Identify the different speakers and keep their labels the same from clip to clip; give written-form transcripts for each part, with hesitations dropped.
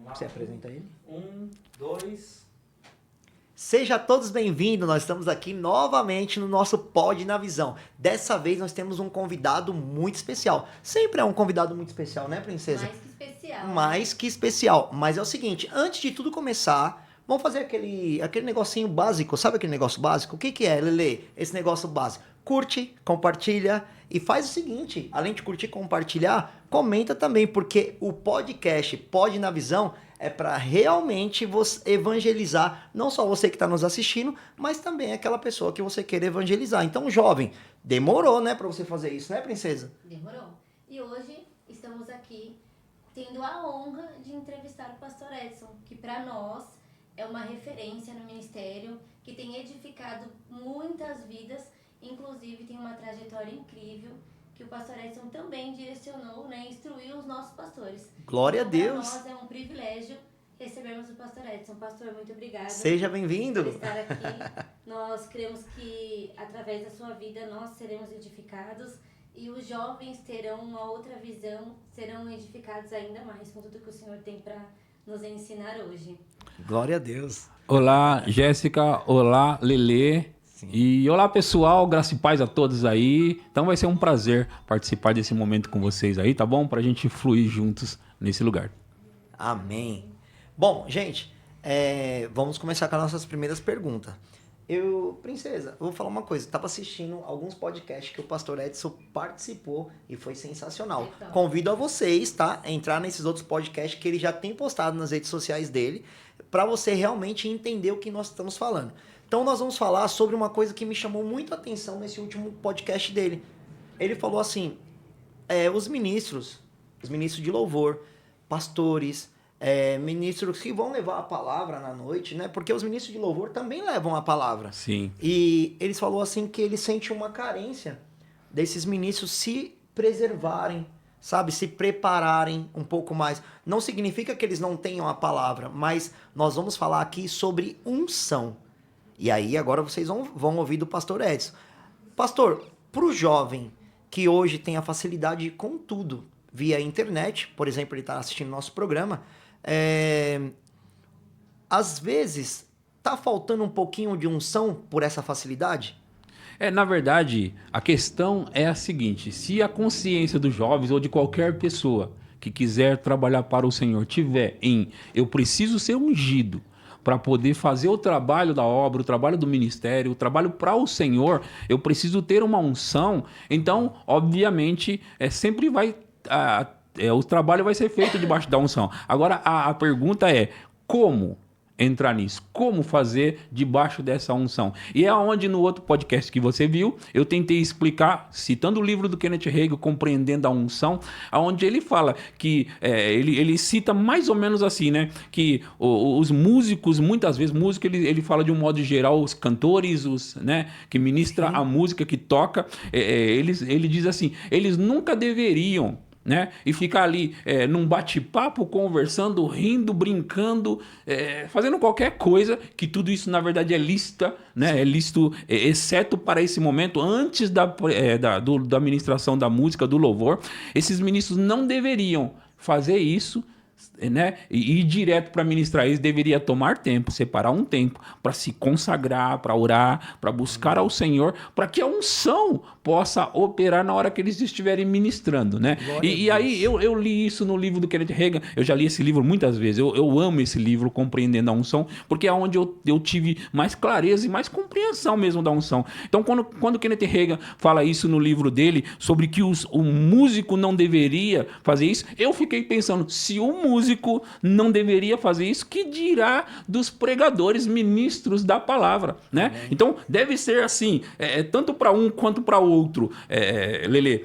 Speaker 1: Você apresenta ele?
Speaker 2: 1, 2.
Speaker 1: Seja todos bem-vindos, nós estamos aqui novamente no nosso Pod na Visão. Dessa vez nós temos um convidado muito especial. Sempre é um convidado muito especial, né, princesa?
Speaker 3: Mais que especial.
Speaker 1: Mais que especial. Mas é o seguinte, antes de tudo começar, vamos fazer aquele negocinho básico. Sabe aquele negócio básico? O que é, Lele? Esse negócio básico. Curte, compartilha e faz o seguinte, além de curtir e compartilhar, comenta também, porque o podcast Pod na Visão é para realmente você evangelizar, não só você que está nos assistindo, mas também aquela pessoa que você quer evangelizar. Então, jovem, demorou, né, para você fazer isso, né, princesa?
Speaker 3: Demorou. E hoje estamos aqui tendo a honra de entrevistar o pastor Edson, que para nós é uma referência no ministério, que tem edificado muitas vidas, inclusive tem uma trajetória incrível, que o pastor Edson também direcionou, né, instruiu os nossos pastores.
Speaker 1: Glória
Speaker 3: então,
Speaker 1: a Deus.
Speaker 3: Para nós é um privilégio recebermos o pastor Edson. Pastor, muito obrigada.
Speaker 1: Seja bem-vindo.
Speaker 3: Por estar aqui. Nós cremos que através da sua vida nós seremos edificados e os jovens terão uma outra visão, serão edificados ainda mais com tudo que o Senhor tem para nos ensinar hoje.
Speaker 1: Glória a Deus.
Speaker 2: Olá, Jéssica. Olá, Lelê. Sim. E olá, pessoal. Graça e paz a todos aí. Então vai ser um prazer participar desse momento com vocês aí, tá bom? Pra gente fluir juntos nesse lugar.
Speaker 1: Amém. Bom, gente, vamos começar com as nossas primeiras perguntas. Princesa, eu vou falar uma coisa. Estava assistindo alguns podcasts que o pastor Edson participou e foi sensacional.
Speaker 3: Então.
Speaker 1: Convido a vocês, tá? A entrar nesses outros podcasts que ele já tem postado nas redes sociais dele, para você realmente entender o que nós estamos falando. Então nós vamos falar sobre uma coisa que me chamou muito a atenção nesse último podcast dele. Ele falou assim, os ministros de louvor, pastores, ministros que vão levar a palavra na noite, né? Porque os ministros de louvor também levam a palavra.
Speaker 2: Sim.
Speaker 1: E eles falou assim que ele sente uma carência desses ministros se preservarem, sabe? Se prepararem um pouco mais. Não significa que eles não tenham a palavra, mas nós vamos falar aqui sobre unção. E aí agora vocês vão ouvir do pastor Edson. Pastor, para o jovem que hoje tem a facilidade com tudo, via internet, por exemplo, ele está assistindo nosso programa, às vezes tá faltando um pouquinho de unção por essa facilidade?
Speaker 2: Na verdade, a questão é a seguinte: se a consciência dos jovens ou de qualquer pessoa que quiser trabalhar para o Senhor tiver eu preciso ser ungido para poder fazer o trabalho da obra, o trabalho do ministério, o trabalho para o Senhor, eu preciso ter uma unção, então, obviamente, sempre vai... o trabalho vai ser feito debaixo da unção. Agora, a pergunta é, como entrar nisso? Como fazer debaixo dessa unção? E é onde no outro podcast que você viu, eu tentei explicar, citando o livro do Kenneth Hagin, Compreendendo a Unção, onde ele fala que, ele cita mais ou menos assim, né? Que os músicos, muitas vezes, música ele fala de um modo geral, os cantores, né? Que ministra a música, que toca, ele diz assim, eles nunca deveriam, né? E ficar ali num bate-papo, conversando, rindo, brincando, fazendo qualquer coisa, que tudo isso na verdade é lícita, né? É lícito, exceto para esse momento, antes da ministração da música, do louvor. Esses ministros não deveriam fazer isso, né? E ir direto para ministrar. Eles deveriam tomar tempo, separar um tempo para se consagrar, para orar, para buscar ao Senhor, para que a unção possa operar na hora que eles estiverem ministrando, né? E aí eu li isso no livro do Kenneth Hagin. Eu já li esse livro muitas vezes. Eu amo esse livro, Compreendendo a Unção, porque é onde eu tive mais clareza e mais compreensão mesmo da unção. Então, quando o Kenneth Hagin fala isso no livro dele, sobre que o músico não deveria fazer isso, eu fiquei pensando, se o músico não deveria fazer isso, que dirá dos pregadores, ministros da palavra, né? Amém. Então, deve ser assim, tanto para um quanto para outro, Lelê.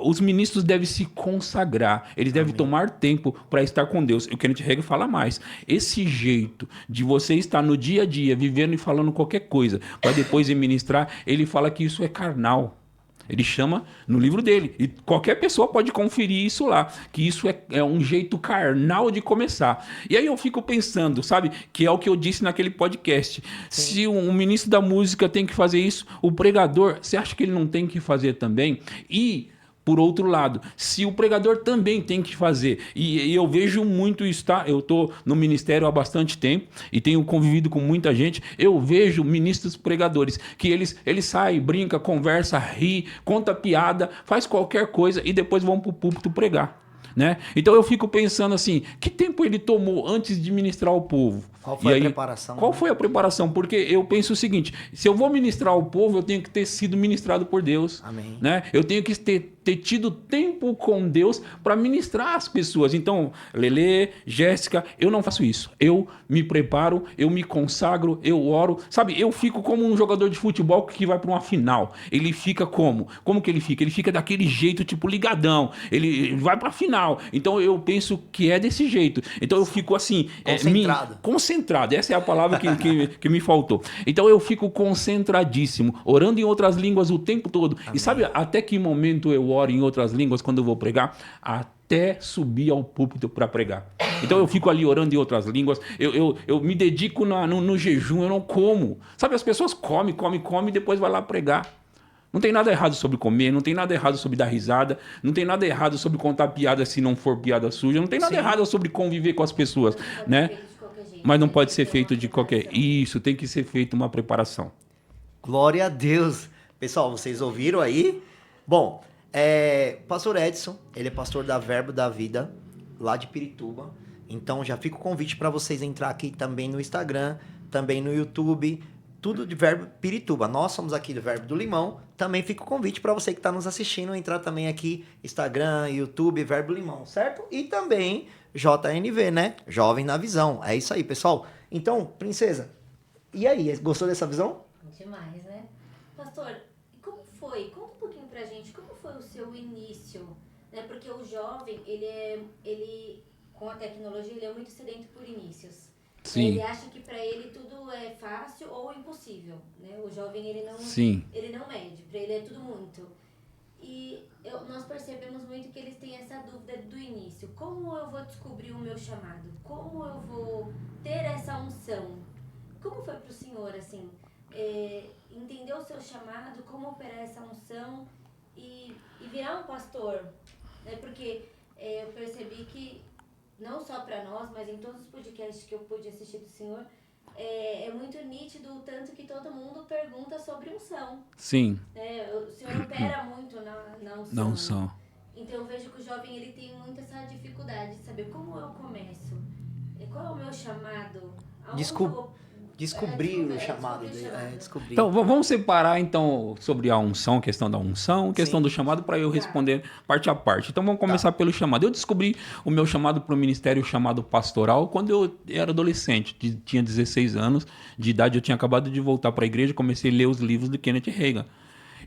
Speaker 2: Os ministros devem se consagrar, eles devem tomar tempo para estar com Deus. E o Kenneth Hagin fala mais, esse jeito de você estar no dia a dia, vivendo e falando qualquer coisa, para depois ir ministrar, ele fala que isso é carnal. Ele chama no livro dele. E qualquer pessoa pode conferir isso lá. Que isso é um jeito carnal de começar. E aí eu fico pensando, sabe? Que é o que eu disse naquele podcast. Sim. Se um ministro da música tem que fazer isso, o pregador, você acha que ele não tem que fazer também? E por outro lado, se o pregador também tem que fazer, e eu vejo muito isso, tá? Eu estou no ministério há bastante tempo e tenho convivido com muita gente, eu vejo ministros pregadores que eles saem, brinca, conversa, ri, conta piada, faz qualquer coisa e depois vão para o púlpito pregar. Né? Então eu fico pensando assim, que tempo ele tomou antes de ministrar ao povo?
Speaker 1: Qual foi a preparação?
Speaker 2: Qual foi a preparação? Porque eu penso o seguinte, se eu vou ministrar ao povo, eu tenho que ter sido ministrado por Deus.
Speaker 1: Amém.
Speaker 2: Né? Eu tenho que ter tido tempo com Deus para ministrar as pessoas. Então, Lelê, Jéssica, eu não faço isso. Eu me preparo, eu me consagro, eu oro. Sabe, eu fico como um jogador de futebol que vai para uma final. Ele fica como? Como que ele fica? Ele fica daquele jeito, tipo, ligadão. Ele vai para a final. Então, eu penso que é desse jeito. Então, eu fico assim...
Speaker 1: Concentrado.
Speaker 2: Concentrado. Essa é a palavra que me faltou. Então, eu fico concentradíssimo, orando em outras línguas o tempo todo. Amém. E sabe até que momento eu oro em outras línguas quando eu vou pregar? Até subir ao púlpito para pregar. Então eu fico ali orando em outras línguas, eu me dedico no jejum, eu não como. Sabe, as pessoas comem e depois vai lá pregar. Não tem nada errado sobre comer, não tem nada errado sobre dar risada, não tem nada errado sobre contar piada se não for piada suja, não tem nada errado sobre conviver com as pessoas, né? Mas não pode ser feito de qualquer... Isso, tem que ser feito uma preparação.
Speaker 1: Glória a Deus. Pessoal, vocês ouviram aí? Bom... Pastor Edson, ele é pastor da Verbo da Vida, lá de Pirituba. Então já fica o convite para vocês entrar aqui também no Instagram, também no YouTube, tudo de Verbo Pirituba. Nós somos aqui do Verbo do Limão. Também fica o convite para você que está nos assistindo entrar também aqui, Instagram, YouTube, Verbo Limão, certo? E também JNV, né? Jovem na Visão. É isso aí, pessoal. Então, princesa, e aí, gostou dessa visão?
Speaker 3: Demais, né? Pastor, como foi? Conta um pouquinho pra gente, como foi o seu início? Né? Porque o jovem, ele com a tecnologia, ele é muito sedento por inícios.
Speaker 2: Sim.
Speaker 3: Ele acha que pra ele tudo é fácil ou impossível, né? O jovem, ele não mede, pra ele é tudo muito. E nós percebemos muito que eles têm essa dúvida do início. Como eu vou descobrir o meu chamado? Como eu vou ter essa unção? Como foi pro senhor, assim, entender o seu chamado, como operar essa unção e virar um pastor? Né? Porque eu percebi que, não só para nós, mas em todos os podcasts que eu pude assistir do senhor, é muito nítido o tanto que todo mundo pergunta sobre unção.
Speaker 2: Sim.
Speaker 3: O senhor opera muito na unção.
Speaker 2: Na unção.
Speaker 3: Então eu vejo que o jovem ele tem muito essa dificuldade de saber como eu começo, qual é o meu chamado,
Speaker 1: Descobrir o chamado dele. Descobrir.
Speaker 2: Então, vamos separar então sobre a unção, questão da unção, questão do chamado, para eu responder parte a parte. Então, vamos começar pelo chamado. Eu descobri o meu chamado para o ministério chamado pastoral quando eu era adolescente, tinha 16 anos de idade, eu tinha acabado de voltar para a igreja, comecei a ler os livros do Kenneth Hagin.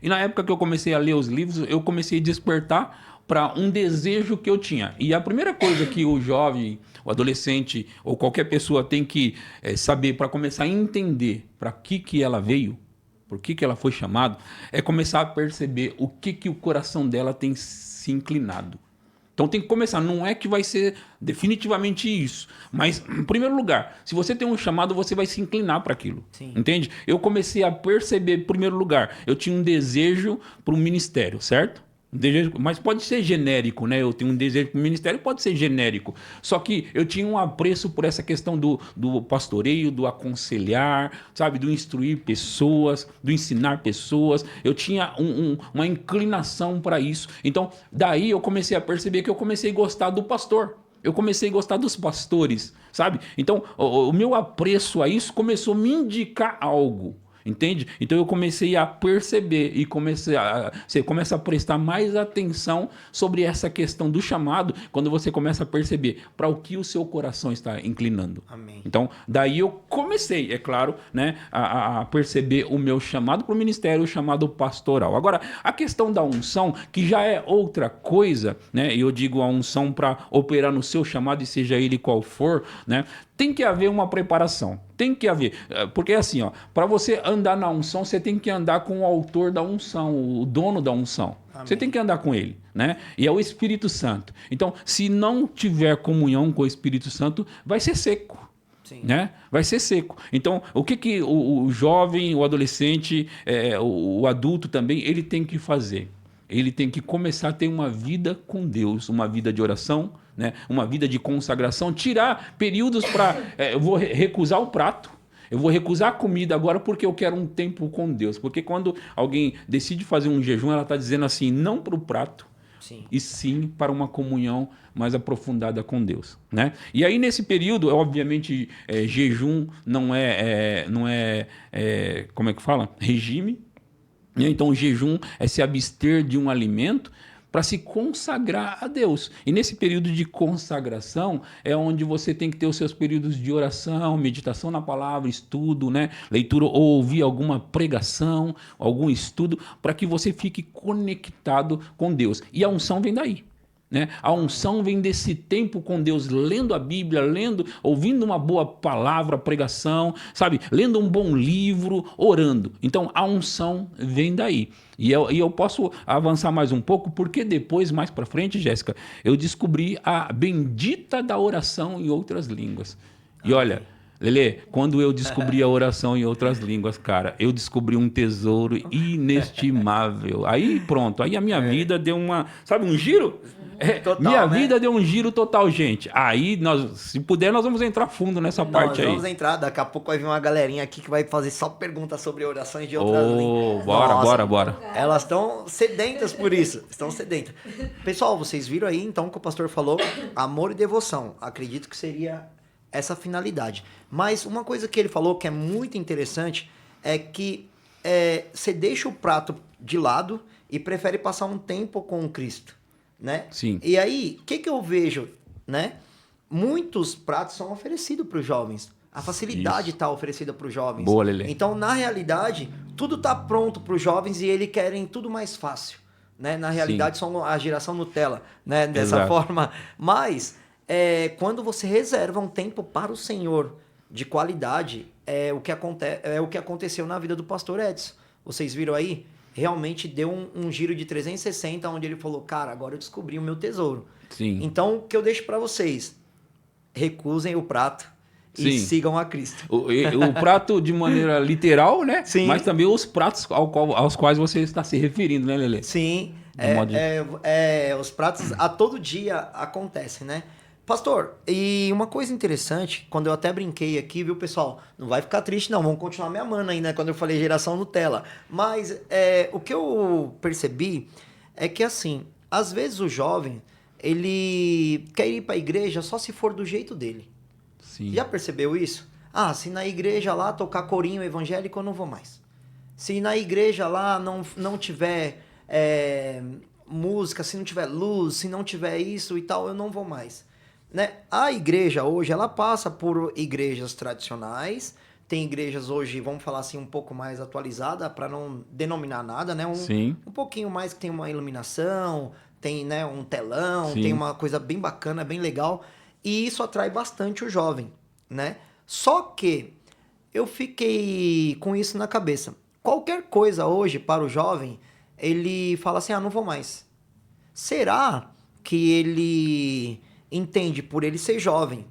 Speaker 2: E na época que eu comecei a ler os livros, eu comecei a despertar para um desejo que eu tinha. E a primeira coisa que o jovem, o adolescente ou qualquer pessoa tem que saber para começar a entender para que ela veio, por que ela foi chamada, é começar a perceber o que o coração dela tem se inclinado. Então tem que começar, não é que vai ser definitivamente isso, mas em primeiro lugar, se você tem um chamado, você vai se inclinar para aquilo, entende? Eu comecei a perceber, em primeiro lugar, eu tinha um desejo para um ministério, certo? Mas pode ser genérico, né? Eu tenho um desejo para o ministério, pode ser genérico. Só que eu tinha um apreço por essa questão do pastoreio, do aconselhar, sabe? Do instruir pessoas, do ensinar pessoas. Eu tinha uma inclinação para isso. Então, daí eu comecei a perceber que eu comecei a gostar do pastor. Eu comecei a gostar dos pastores, sabe? Então, o meu apreço a isso começou a me indicar algo. Entende? Então eu comecei a perceber e você começa a prestar mais atenção sobre essa questão do chamado quando você começa a perceber para o que o seu coração está inclinando.
Speaker 1: Amém.
Speaker 2: Então, daí eu comecei, é claro, né, a perceber o meu chamado para o ministério, o chamado pastoral. Agora, a questão da unção, que já é outra coisa, né? Eu digo a unção para operar no seu chamado, e seja ele qual for, né? Tem que haver uma preparação, tem que haver, porque assim, para você andar na unção, você tem que andar com o autor da unção, o dono da unção. Amém. Você tem que andar com ele, né? E é o Espírito Santo. Então, se não tiver comunhão com o Espírito Santo, vai ser seco. Sim. Né? Vai ser seco. Então, o que o jovem, o adolescente, o adulto também, ele tem que fazer? ele tem que começar a ter uma vida com Deus, uma vida de oração, né? Uma vida de consagração, tirar períodos para... eu vou recusar o prato, eu vou recusar a comida agora porque eu quero um tempo com Deus. Porque quando alguém decide fazer um jejum, ela está dizendo assim, não para o prato,
Speaker 1: Sim.
Speaker 2: e sim para uma comunhão mais aprofundada com Deus, né? E aí nesse período, obviamente, jejum não é como é que fala? Regime. Né? Então o jejum é se abster de um alimento para se consagrar a Deus. E nesse período de consagração é onde você tem que ter os seus períodos de oração, meditação na palavra, estudo, né? Leitura ou ouvir alguma pregação, algum estudo, para que você fique conectado com Deus. E a unção vem daí. Né? A unção vem desse tempo com Deus, lendo a Bíblia, ouvindo uma boa palavra, pregação, sabe? Lendo um bom livro, orando. Então, a unção vem daí. E eu posso avançar mais um pouco, porque depois, mais para frente, Jéssica, eu descobri a bendita da oração em outras línguas. E olha... Lelê, quando eu descobri a oração em outras línguas, cara, eu descobri um tesouro inestimável. Aí pronto, aí a minha vida deu sabe, um giro?
Speaker 1: Total,
Speaker 2: minha
Speaker 1: né?
Speaker 2: vida deu um giro total, gente. Aí, se puder, nós vamos entrar fundo nessa parte aí.
Speaker 1: Nós vamos entrar, daqui a pouco vai vir uma galerinha aqui que vai fazer só perguntas sobre orações de outras línguas.
Speaker 2: Bora.
Speaker 1: Elas estão sedentas por isso, estão sedentas. Pessoal, vocês viram aí, então, que o pastor falou, amor e devoção. Acredito que seria essa finalidade. Mas uma coisa que ele falou que é muito interessante é que você deixa o prato de lado e prefere passar um tempo com Cristo, né?
Speaker 2: Sim.
Speaker 1: E aí, o que eu vejo, né? Muitos pratos são oferecidos para os jovens. A facilidade está oferecida para os jovens.
Speaker 2: Boa, Lelê.
Speaker 1: Então, na realidade, tudo está pronto para os jovens e eles querem tudo mais fácil, né? Na realidade, são a geração Nutella, né? Dessa
Speaker 2: Exato.
Speaker 1: forma. Mas, quando você reserva um tempo para o Senhor de qualidade, é o que aconteceu na vida do pastor Edson. Vocês viram aí? Realmente deu um giro de 360, onde ele falou, cara, agora eu descobri o meu tesouro.
Speaker 2: Sim.
Speaker 1: Então, o que eu deixo para vocês? Recusem o prato e
Speaker 2: Sim.
Speaker 1: sigam a Cristo.
Speaker 2: O prato de maneira literal, né?
Speaker 1: Sim.
Speaker 2: Mas também os pratos aos quais você está se referindo, né, Lelê?
Speaker 1: Sim,
Speaker 2: modo de-
Speaker 1: os pratos a todo dia acontecem, né? Pastor, e uma coisa interessante, quando eu até brinquei aqui, viu, pessoal? Não vai ficar triste, não, vamos continuar me amando aí, né? Quando eu falei geração Nutella. Mas o que eu percebi é que, assim, às vezes o jovem, ele quer ir para a igreja só se for do jeito dele.
Speaker 2: Sim.
Speaker 1: Já percebeu isso? Ah, se na igreja lá tocar corinho evangélico, eu não vou mais. Se na igreja lá não tiver música, se não tiver luz, se não tiver isso e tal, eu não vou mais. Né? A igreja hoje, ela passa por igrejas tradicionais, tem igrejas hoje, vamos falar assim, um pouco mais atualizada, para não denominar nada, né?
Speaker 2: Sim.
Speaker 1: Um pouquinho mais que tem uma iluminação, tem, né, um telão,
Speaker 2: Sim.
Speaker 1: tem uma coisa bem bacana, bem legal, e isso atrai bastante o jovem, né? Só que eu fiquei com isso na cabeça. Qualquer coisa hoje para o jovem, ele fala assim, não vou mais. Será que ele entende, por ele ser jovem,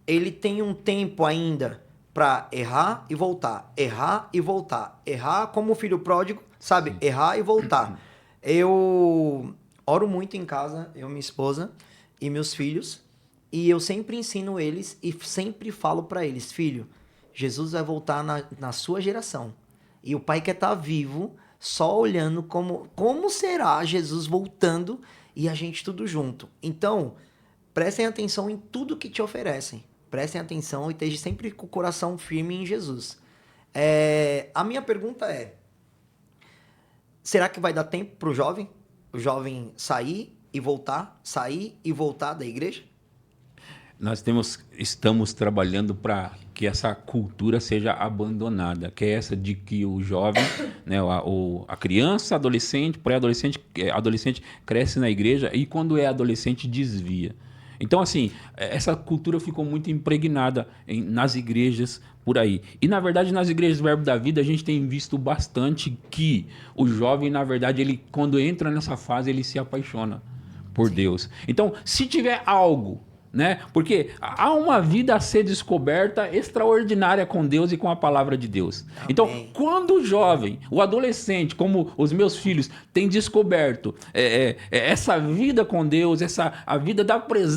Speaker 1: ele tem um tempo ainda para errar e voltar, errar e voltar, errar como o filho pródigo, sabe?
Speaker 2: Sim.
Speaker 1: Errar e voltar. Eu oro muito em casa, eu, minha esposa e meus filhos, e eu sempre ensino eles e sempre falo para eles, filho, Jesus vai voltar na sua geração. E o pai quer estar vivo, só olhando como será Jesus voltando e a gente tudo junto. Então, prestem atenção em tudo que te oferecem. Prestem atenção e estejam sempre com o coração firme em Jesus. A minha pergunta é, será que vai dar tempo para o jovem sair e voltar da igreja?
Speaker 2: Nós estamos trabalhando para que essa cultura seja abandonada, que é essa de que o jovem, né, a criança, adolescente, pré-adolescente, adolescente cresce na igreja e quando é adolescente desvia. Então, assim, essa cultura ficou muito impregnada nas igrejas por aí. E, na verdade, nas igrejas do Verbo da Vida, a gente tem visto bastante que o jovem, na verdade, ele, quando entra nessa fase, ele se apaixona por Deus. Então, se tiver algo né? Porque há uma vida a ser descoberta extraordinária com Deus e com a palavra de Deus.
Speaker 1: Amém.
Speaker 2: Então, quando o jovem, o adolescente, como os meus filhos, têm descoberto essa vida com Deus, a vida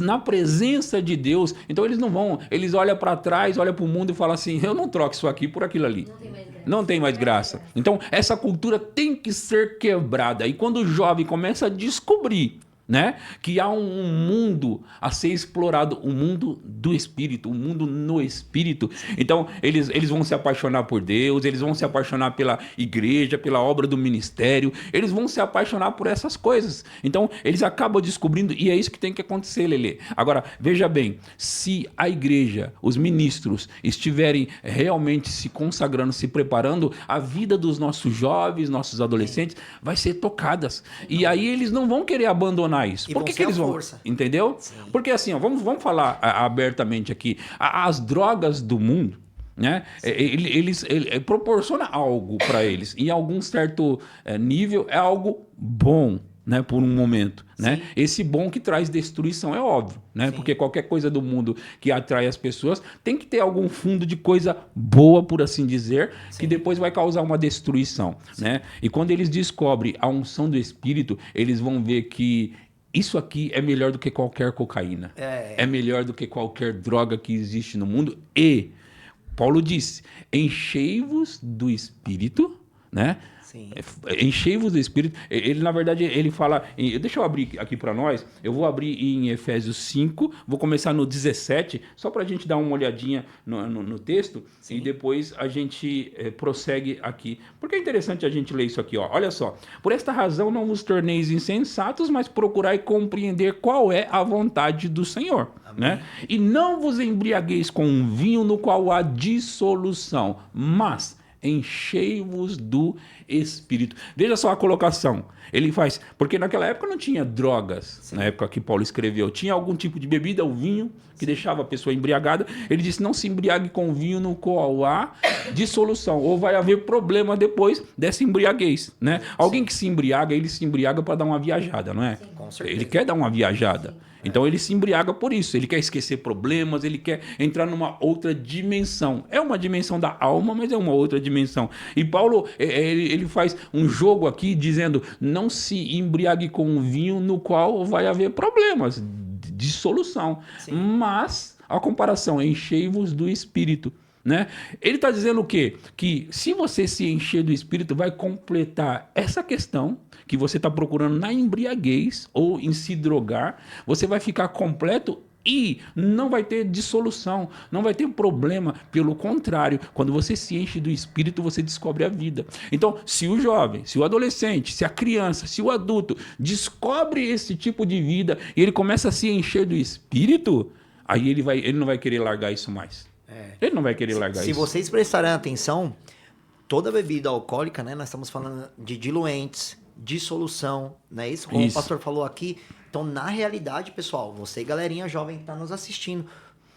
Speaker 2: na presença de Deus, então eles não vão, eles olham para trás, olham para o mundo e falam assim, eu não troco isso aqui por aquilo ali.
Speaker 3: Não tem mais graça.
Speaker 2: Não tem mais graça. Então, essa cultura tem que ser quebrada. E quando o jovem começa a descobrir, né, que há um mundo a ser explorado, um mundo do Espírito, um mundo no Espírito. Então, eles vão se apaixonar por Deus, eles vão se apaixonar pela igreja, pela obra do ministério, eles vão se apaixonar por essas coisas. Então, eles acabam descobrindo, e é isso que tem que acontecer, Lelê. Agora, veja bem, se a igreja, os ministros, estiverem realmente se consagrando, se preparando, a vida dos nossos jovens, nossos adolescentes, vai ser tocadas. E aí eles não vão querer abandonar isso.
Speaker 1: E
Speaker 2: Por
Speaker 1: vão
Speaker 2: que
Speaker 1: ser
Speaker 2: eles
Speaker 1: a
Speaker 2: vão?
Speaker 1: força.
Speaker 2: Entendeu?
Speaker 1: Sim.
Speaker 2: Porque assim, ó, vamos falar abertamente aqui. As drogas do mundo, né? Eles proporciona algo para eles. Em algum certo nível é algo bom, né? Por um momento, né? Esse bom que traz destruição é óbvio, né? Porque qualquer coisa do mundo que atrai as pessoas tem que ter algum fundo de coisa boa, por assim dizer, que depois vai causar uma destruição, né? E quando eles descobrem a unção do Espírito, eles vão ver que isso aqui é melhor do que qualquer cocaína. É melhor do que qualquer droga que existe no mundo. E Paulo disse, enchei-vos do Espírito, né?
Speaker 1: Sim.
Speaker 2: Enchei-vos do Espírito. Ele, na verdade, ele fala... Deixa eu abrir aqui para nós. Eu vou abrir em Efésios 5. Vou começar no 17, só para a gente dar uma olhadinha no texto. Sim. E depois a gente prossegue aqui. Porque é interessante a gente ler isso aqui. Ó. Olha só. Por esta razão não vos torneis insensatos, mas procurai compreender qual é a vontade do Senhor. Né? E não vos embriagueis com um vinho no qual há dissolução, mas... enchei-vos do Espírito. Veja só a colocação. Ele faz... Porque naquela época não tinha drogas. Sim. Na época que Paulo escreveu. Tinha algum tipo de bebida, o vinho, que deixava a pessoa embriagada. Ele disse, não se embriague com vinho no qual há dissolução. Ou vai haver problema depois dessa embriaguez. Né? Alguém que se embriaga, ele se embriaga para dar uma viajada, não é?
Speaker 1: Sim, com certeza.
Speaker 2: Ele quer dar uma viajada. Sim. Então ele se embriaga por isso, ele quer esquecer problemas, ele quer entrar numa outra dimensão. É uma dimensão da alma, mas é uma outra dimensão. E Paulo, ele faz um jogo aqui dizendo, não se embriague com um vinho no qual vai haver problemas, dissolução. Sim. Mas a comparação, enchei-vos do Espírito. Né? Ele está dizendo o quê? Que se você se encher do Espírito, vai completar essa questão que você está procurando na embriaguez ou em se drogar, você vai ficar completo e não vai ter dissolução, não vai ter problema. Pelo contrário, quando você se enche do Espírito, você descobre a vida. Então, se o jovem, se o adolescente, se a criança, se o adulto descobre esse tipo de vida e ele começa a se encher do Espírito, aí ele não vai querer largar isso mais. Ele não vai querer largar isso.
Speaker 1: Se vocês prestarem atenção, toda bebida alcoólica, né? Nós estamos falando de diluentes, dissolução, não é isso? Como o pastor falou aqui. Então, na realidade, pessoal, você, galerinha jovem que está nos assistindo,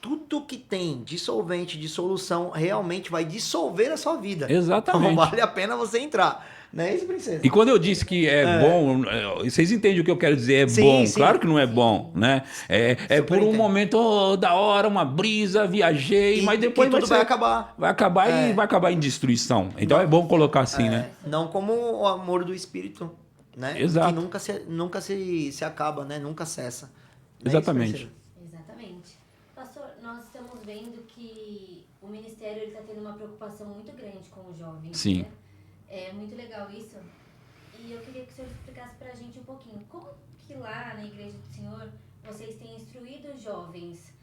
Speaker 1: tudo que tem dissolvente, dissolução, realmente vai dissolver a sua vida.
Speaker 2: Exatamente.
Speaker 1: Então, vale a pena você entrar. Não é isso, princesa?
Speaker 2: E quando eu disse que é bom, vocês entendem o que eu quero dizer?
Speaker 1: Sim,
Speaker 2: bom.
Speaker 1: sim.
Speaker 2: Claro que não é bom, né? É por um momento da hora, uma brisa, viajei, mas depois
Speaker 1: tudo vai acabar.
Speaker 2: Vai acabar e vai acabar em destruição. Então é bom colocar assim, né?
Speaker 1: Não como o amor do Espírito, né?
Speaker 2: Exato.
Speaker 1: Que nunca se acaba, né? Nunca cessa.
Speaker 2: Exatamente.
Speaker 3: Exatamente. Pastor, nós estamos vendo que o ministério está tendo uma preocupação muito grande com os jovens.
Speaker 2: Sim.
Speaker 3: Né? É muito legal isso. E eu queria que o senhor explicasse pra gente um pouquinho. Como que lá na Igreja do Senhor vocês têm instruído os jovens?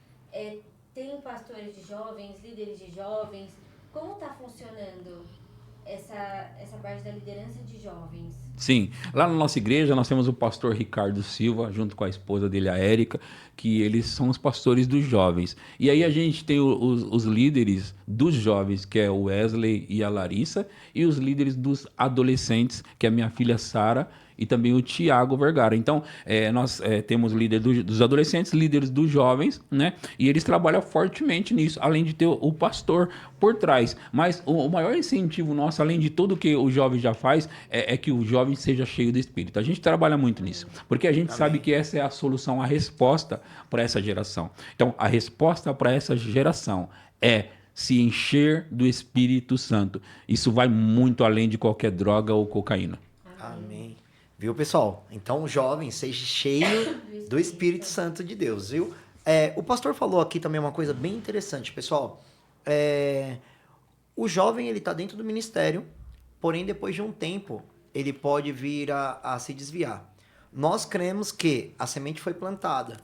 Speaker 3: Tem pastores de jovens, líderes de jovens? Como está funcionando essa parte da liderança de jovens?
Speaker 2: Sim, lá na nossa igreja nós temos o pastor Ricardo Silva, junto com a esposa dele, a Érica, que eles são os pastores dos jovens. E aí a gente tem os líderes dos jovens, que é o Wesley e a Larissa, e os líderes dos adolescentes, que é a minha filha Sara e também o Tiago Vergara. Então, nós temos líder dos adolescentes, líderes dos jovens, né? E eles trabalham fortemente nisso, além de ter o pastor por trás. Mas o maior incentivo nosso, além de tudo que o jovem já faz, é que o jovem seja cheio do Espírito. A gente trabalha muito nisso, porque a gente sabe que essa é a solução, a resposta para essa geração. Então, a resposta para essa geração é se encher do Espírito Santo. Isso vai muito além de qualquer droga ou cocaína.
Speaker 1: Amém. Viu, pessoal? Então, jovem, seja cheio do Espírito Santo de Deus, viu? O pastor falou aqui também uma coisa bem interessante, pessoal. O jovem, ele tá dentro do ministério, porém, depois de um tempo, ele pode vir a se desviar. Nós cremos que a semente foi plantada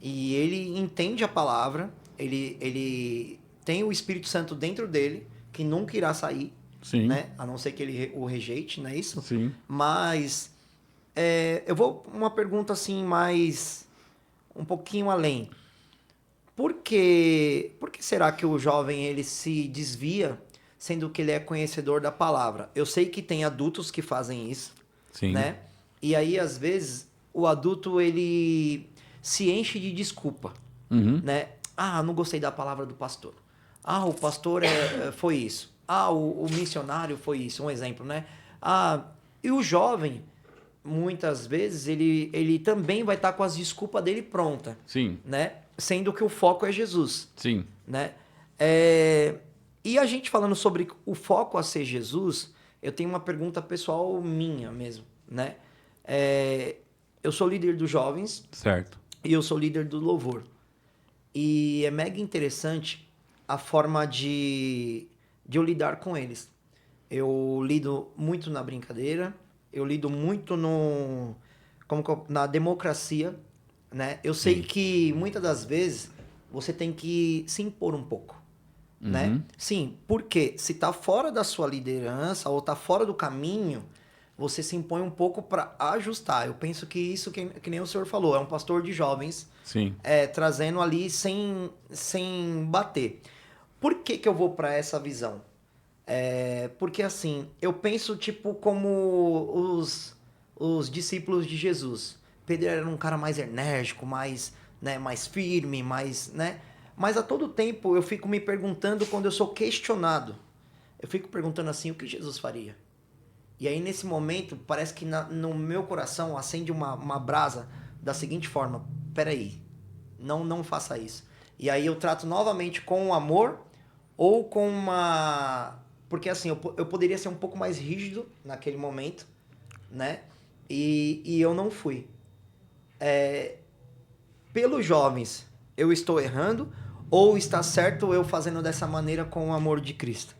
Speaker 1: e ele entende a palavra, ele tem o Espírito Santo dentro dele, que nunca irá sair,
Speaker 2: Sim.
Speaker 1: né? A não ser que ele o rejeite, não é isso?
Speaker 2: Sim.
Speaker 1: Mas eu vou uma pergunta assim mais um pouquinho além. Por que será que o jovem ele se desvia, sendo que ele é conhecedor da palavra? Eu sei que tem adultos que fazem isso,
Speaker 2: Sim.
Speaker 1: né? E aí às vezes o adulto ele se enche de desculpa, né? Ah, não gostei da palavra do pastor. Ah, o pastor foi isso. Ah, o missionário foi isso. Um exemplo, né? Ah, e o jovem, muitas vezes, ele também vai estar com as desculpas dele pronta.
Speaker 2: Sim.
Speaker 1: Né? Sendo que o foco é Jesus.
Speaker 2: Sim.
Speaker 1: Né? E a gente falando sobre o foco a ser Jesus, eu tenho uma pergunta pessoal minha mesmo, né? Eu sou líder dos jovens.
Speaker 2: Certo.
Speaker 1: E eu sou líder do louvor. E é mega interessante a forma de eu lidar com eles. Eu lido muito na brincadeira, eu lido muito na democracia, né? Eu sei que muitas das vezes você tem que se impor um pouco, né? Sim, porque se tá fora da sua liderança ou tá fora do caminho, você se impõe um pouco para ajustar. Eu penso que isso, que nem o senhor falou, é um pastor de jovens.
Speaker 2: Sim.
Speaker 1: Trazendo ali sem bater. Por que eu vou para essa visão? Porque assim, eu penso tipo como os discípulos de Jesus. Pedro era um cara mais enérgico, mais firme, né? Mas a todo tempo eu fico me perguntando quando eu sou questionado. Eu fico perguntando assim, o que Jesus faria? E aí nesse momento, parece que no meu coração acende uma brasa da seguinte forma: peraí, não faça isso. E aí eu trato novamente com amor ou com uma... Porque assim, eu poderia ser um pouco mais rígido naquele momento, né? E eu não fui. Pelos jovens, eu estou errando ou está certo eu fazendo dessa maneira com o amor de Cristo?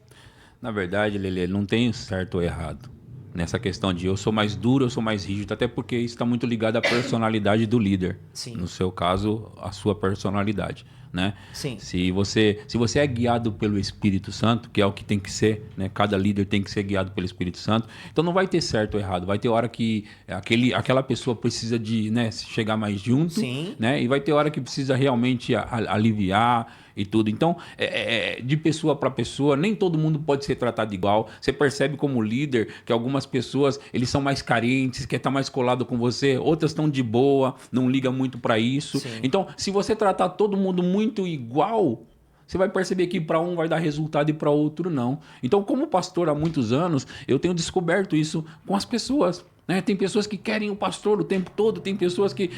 Speaker 2: Na verdade, Lelê, não tem certo ou errado. Nessa questão de eu sou mais duro, eu sou mais rígido, até porque isso está muito ligado à personalidade do líder.
Speaker 1: Sim.
Speaker 2: No seu caso, a sua personalidade, né?
Speaker 1: Sim.
Speaker 2: Se você é guiado pelo Espírito Santo, que é o que tem que ser, né? Cada líder tem que ser guiado pelo Espírito Santo. Então não vai ter certo ou errado. Vai ter hora que aquela pessoa precisa de, né, chegar mais junto,
Speaker 1: Sim.
Speaker 2: né? E vai ter hora que precisa realmente aliviar e tudo. Então, de pessoa para pessoa, nem todo mundo pode ser tratado igual. Você percebe como líder que algumas pessoas, eles são mais carentes, quer estar mais colado com você, outras estão de boa, não liga muito para isso.
Speaker 1: Sim.
Speaker 2: Então, se você tratar todo mundo muito igual, você vai perceber que para um vai dar resultado e para outro não. Então, como pastor há muitos anos, eu tenho descoberto isso com as pessoas. Né? Tem pessoas que querem o pastor o tempo todo, tem pessoas que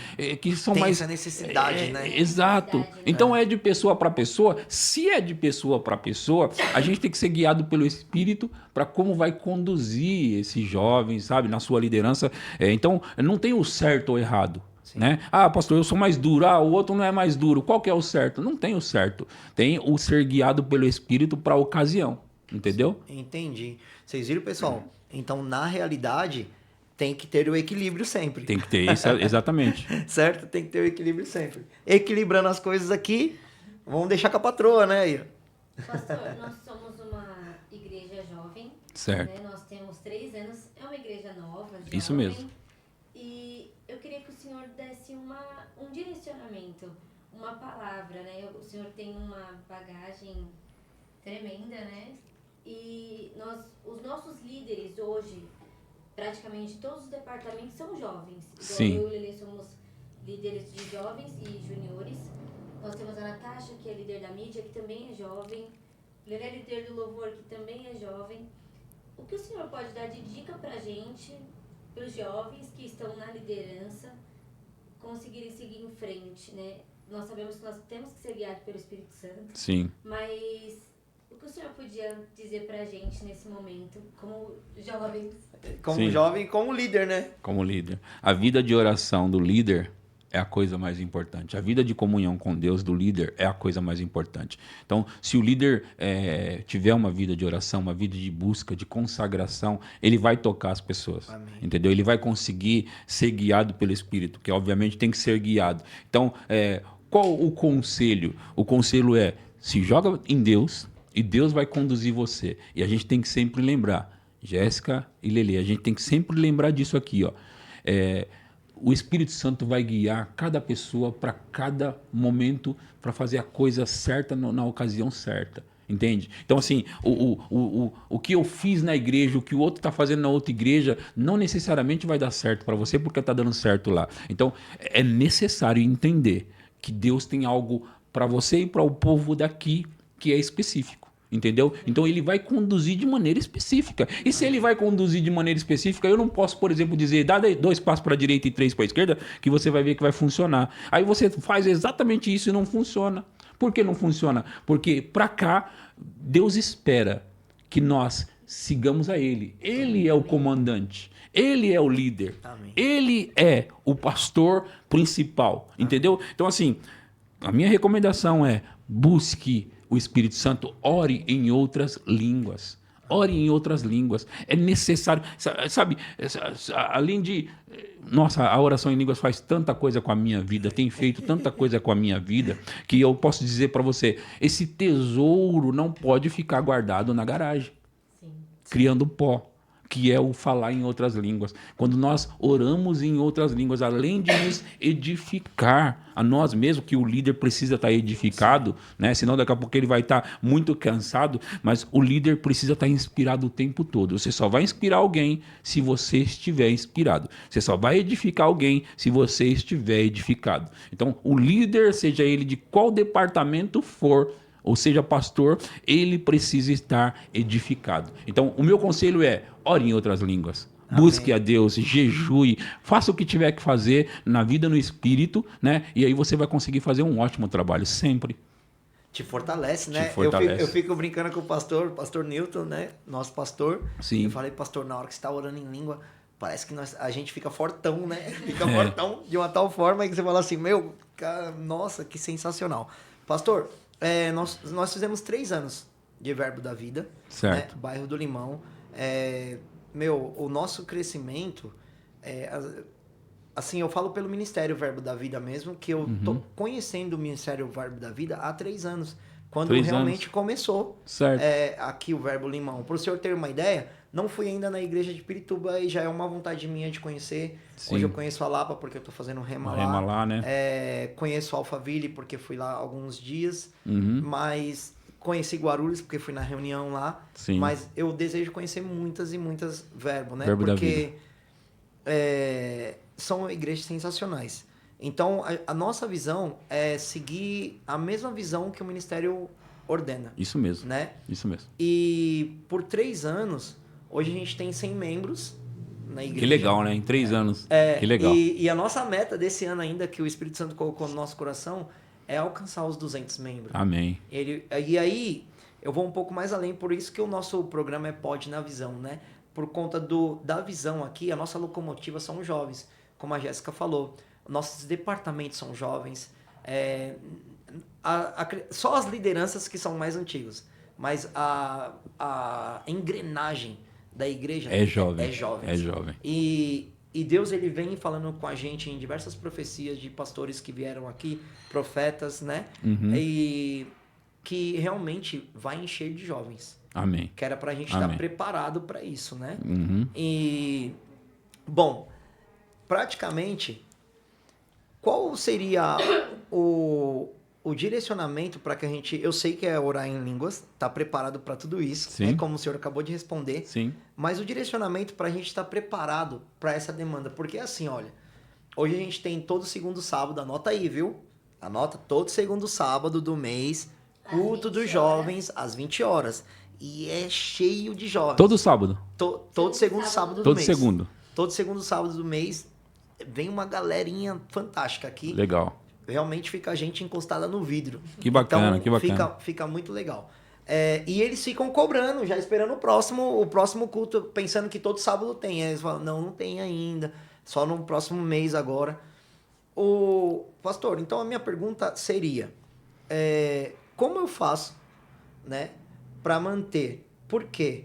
Speaker 2: são
Speaker 1: tem
Speaker 2: mais...
Speaker 1: essa necessidade, né?
Speaker 2: Exato. Então é de pessoa para pessoa. Se é de pessoa para pessoa, a gente tem que ser guiado pelo Espírito para como vai conduzir esses jovens, sabe, na sua liderança. Então, não tem o certo ou errado. Né? Ah, pastor, eu sou mais duro. Ah, o outro não é mais duro. Qual que é o certo? Não tem o certo. Tem o ser guiado pelo Espírito para a ocasião. Entendeu?
Speaker 1: Entendi. Vocês viram, pessoal? Então, na realidade, tem que ter o equilíbrio sempre.
Speaker 2: Tem que ter isso, exatamente.
Speaker 1: Certo? Tem que ter o equilíbrio sempre. Equilibrando as coisas aqui, vamos deixar com a patroa, né, Ira?
Speaker 3: Pastor, nós somos uma igreja jovem.
Speaker 2: Certo.
Speaker 3: Né? Nós temos 3 anos. É uma igreja nova, jovem.
Speaker 2: Isso mesmo.
Speaker 3: E eu queria que o senhor desse um direcionamento, uma palavra, né? O senhor tem uma bagagem tremenda, né? E os nossos líderes hoje, praticamente todos os departamentos são jovens. Igual
Speaker 2: Sim.
Speaker 3: eu e o Lelê somos líderes de jovens e juniores. Nós temos a Natasha, que é líder da mídia, que também é jovem. O Lelê é líder do louvor, que também é jovem. O que o senhor pode dar de dica pra gente, para os jovens que estão na liderança, conseguirem seguir em frente, né? Nós sabemos que nós temos que ser guiados pelo Espírito Santo,
Speaker 2: Sim.
Speaker 3: mas o que o senhor podia dizer pra gente nesse momento, como jovens?
Speaker 1: Como
Speaker 2: Sim.
Speaker 1: jovem, como líder, né?
Speaker 2: Como líder. A vida de oração do líder é a coisa mais importante. A vida de comunhão com Deus do líder é a coisa mais importante. Então, se o líder tiver uma vida de oração, uma vida de busca, de consagração, ele vai tocar as pessoas.
Speaker 1: Amém.
Speaker 2: Entendeu? Ele vai conseguir ser guiado pelo Espírito, que obviamente tem que ser guiado. Então, qual o conselho? O conselho é: se joga em Deus e Deus vai conduzir você. E a gente tem que sempre lembrar, Jéssica e Lelê, a gente tem que sempre lembrar disso aqui, ó. O Espírito Santo vai guiar cada pessoa para cada momento para fazer a coisa certa na ocasião certa. Entende? Então, assim, o que eu fiz na igreja, o que o outro está fazendo na outra igreja, não necessariamente vai dar certo para você porque está dando certo lá. Então, é necessário entender que Deus tem algo para você e para o povo daqui que é específico. Entendeu? Então ele vai conduzir de maneira específica. E se ele vai conduzir de maneira específica, eu não posso, por exemplo, dizer, dá 2 passos para a direita e 3 para a esquerda, que você vai ver que vai funcionar. Aí você faz exatamente isso e não funciona. Por que não funciona? Porque para cá, Deus espera que nós sigamos a Ele. Ele é o comandante. Ele é o líder.
Speaker 1: Amém.
Speaker 2: Ele é o pastor principal. Entendeu? Então, assim, a minha recomendação é: busque o Espírito Santo, ore em outras línguas. Ore em outras línguas. É necessário. Sabe, além de... Nossa, a oração em línguas faz tanta coisa com a minha vida, tem feito tanta coisa com a minha vida, que eu posso dizer para você, esse tesouro não pode ficar guardado na garagem, criando pó, que é o falar em outras línguas. Quando nós oramos em outras línguas, além de nos edificar a nós mesmos, que o líder precisa estar edificado, né? Senão daqui a pouco ele vai estar muito cansado, mas o líder precisa estar inspirado o tempo todo. Você só vai inspirar alguém se você estiver inspirado. Você só vai edificar alguém se você estiver edificado. Então, o líder, seja ele de qual departamento for, ou seja, pastor, ele precisa estar edificado. Então, o meu conselho é: ore em outras línguas.
Speaker 1: Amém.
Speaker 2: Busque a Deus, jejue, faça o que tiver que fazer na vida, no espírito, né? E aí você vai conseguir fazer um ótimo trabalho, sempre.
Speaker 1: Te fortalece, né?
Speaker 2: Te fortalece.
Speaker 1: Eu fico brincando com o pastor Newton, né? Nosso pastor.
Speaker 2: Sim.
Speaker 1: Eu falei, pastor, na hora que você está orando em língua, parece que a gente fica fortão, né? Fica fortão de uma tal forma que você fala assim, meu, cara, nossa, que sensacional. Pastor, nós fizemos 3 anos de Verbo da Vida.
Speaker 2: Certo.
Speaker 1: Né? Bairro do Limão. O nosso crescimento... assim, eu falo pelo Ministério Verbo da Vida mesmo, que eu tô conhecendo o Ministério Verbo da Vida há 3 anos. Quando
Speaker 2: 3
Speaker 1: realmente
Speaker 2: anos.
Speaker 1: começou
Speaker 2: Certo.
Speaker 1: Aqui o Verbo Limão. Para o senhor ter uma ideia, não fui ainda na igreja de Pirituba e já é uma vontade minha de conhecer.
Speaker 2: Sim.
Speaker 1: Hoje eu conheço a Lapa porque eu tô fazendo rema lá.
Speaker 2: Rema lá, né?
Speaker 1: Conheço Alphaville porque fui lá alguns dias.
Speaker 2: Uhum.
Speaker 1: Mas conheci Guarulhos porque fui na reunião lá.
Speaker 2: Sim.
Speaker 1: Mas eu desejo conhecer muitas e muitas Verbo, né?
Speaker 2: Verbo da
Speaker 1: Porque são igrejas sensacionais. Então, a nossa visão é seguir a mesma visão que o ministério ordena.
Speaker 2: Isso mesmo.
Speaker 1: Né?
Speaker 2: Isso mesmo.
Speaker 1: E por 3 anos, hoje a gente tem 100 membros na igreja.
Speaker 2: Que legal, né? Em 3 anos. Que legal.
Speaker 1: E a nossa meta desse ano ainda, que o Espírito Santo colocou no nosso coração, é alcançar os 200 membros.
Speaker 2: Amém.
Speaker 1: E aí, eu vou um pouco mais além, por isso que o nosso programa é Pod na Visão, né? Por conta da visão aqui, a nossa locomotiva são os jovens, como a Jéssica falou. Nossos departamentos são jovens. Só as lideranças que são mais antigos. Mas a engrenagem da igreja
Speaker 2: é jovem.
Speaker 1: É jovem.
Speaker 2: É jovem.
Speaker 1: E Deus, ele vem falando com a gente em diversas profecias de pastores que vieram aqui, profetas, né?
Speaker 2: Uhum.
Speaker 1: E que realmente vai encher de jovens.
Speaker 2: Amém.
Speaker 1: Que era pra gente estar preparado para isso, né?
Speaker 2: Uhum.
Speaker 1: E, bom, praticamente, qual seria o o direcionamento para que a gente... Eu sei que é orar em línguas, tá preparado para tudo isso,
Speaker 2: Sim.
Speaker 1: né, como o senhor acabou de responder.
Speaker 2: Sim.
Speaker 1: Mas o direcionamento para a gente estar preparado para essa demanda. Porque assim, olha, hoje a gente tem todo segundo sábado, anota aí, viu? Anota todo segundo sábado do mês, culto dos jovens às 20 horas. E é cheio de jovens.
Speaker 2: Todo sábado.
Speaker 1: Todo segundo sábado do
Speaker 2: Todo
Speaker 1: mês.
Speaker 2: segundo.
Speaker 1: Todo segundo sábado do mês vem uma galerinha fantástica aqui.
Speaker 2: Legal.
Speaker 1: Realmente fica a gente encostada no vidro.
Speaker 2: Que bacana,
Speaker 1: Então,
Speaker 2: que bacana.
Speaker 1: Fica muito legal. E eles ficam cobrando, já esperando o próximo culto, pensando que todo sábado tem. Aí eles falam, não tem ainda, só no próximo mês agora. Pastor, então a minha pergunta seria, como eu faço, né, para manter? Porque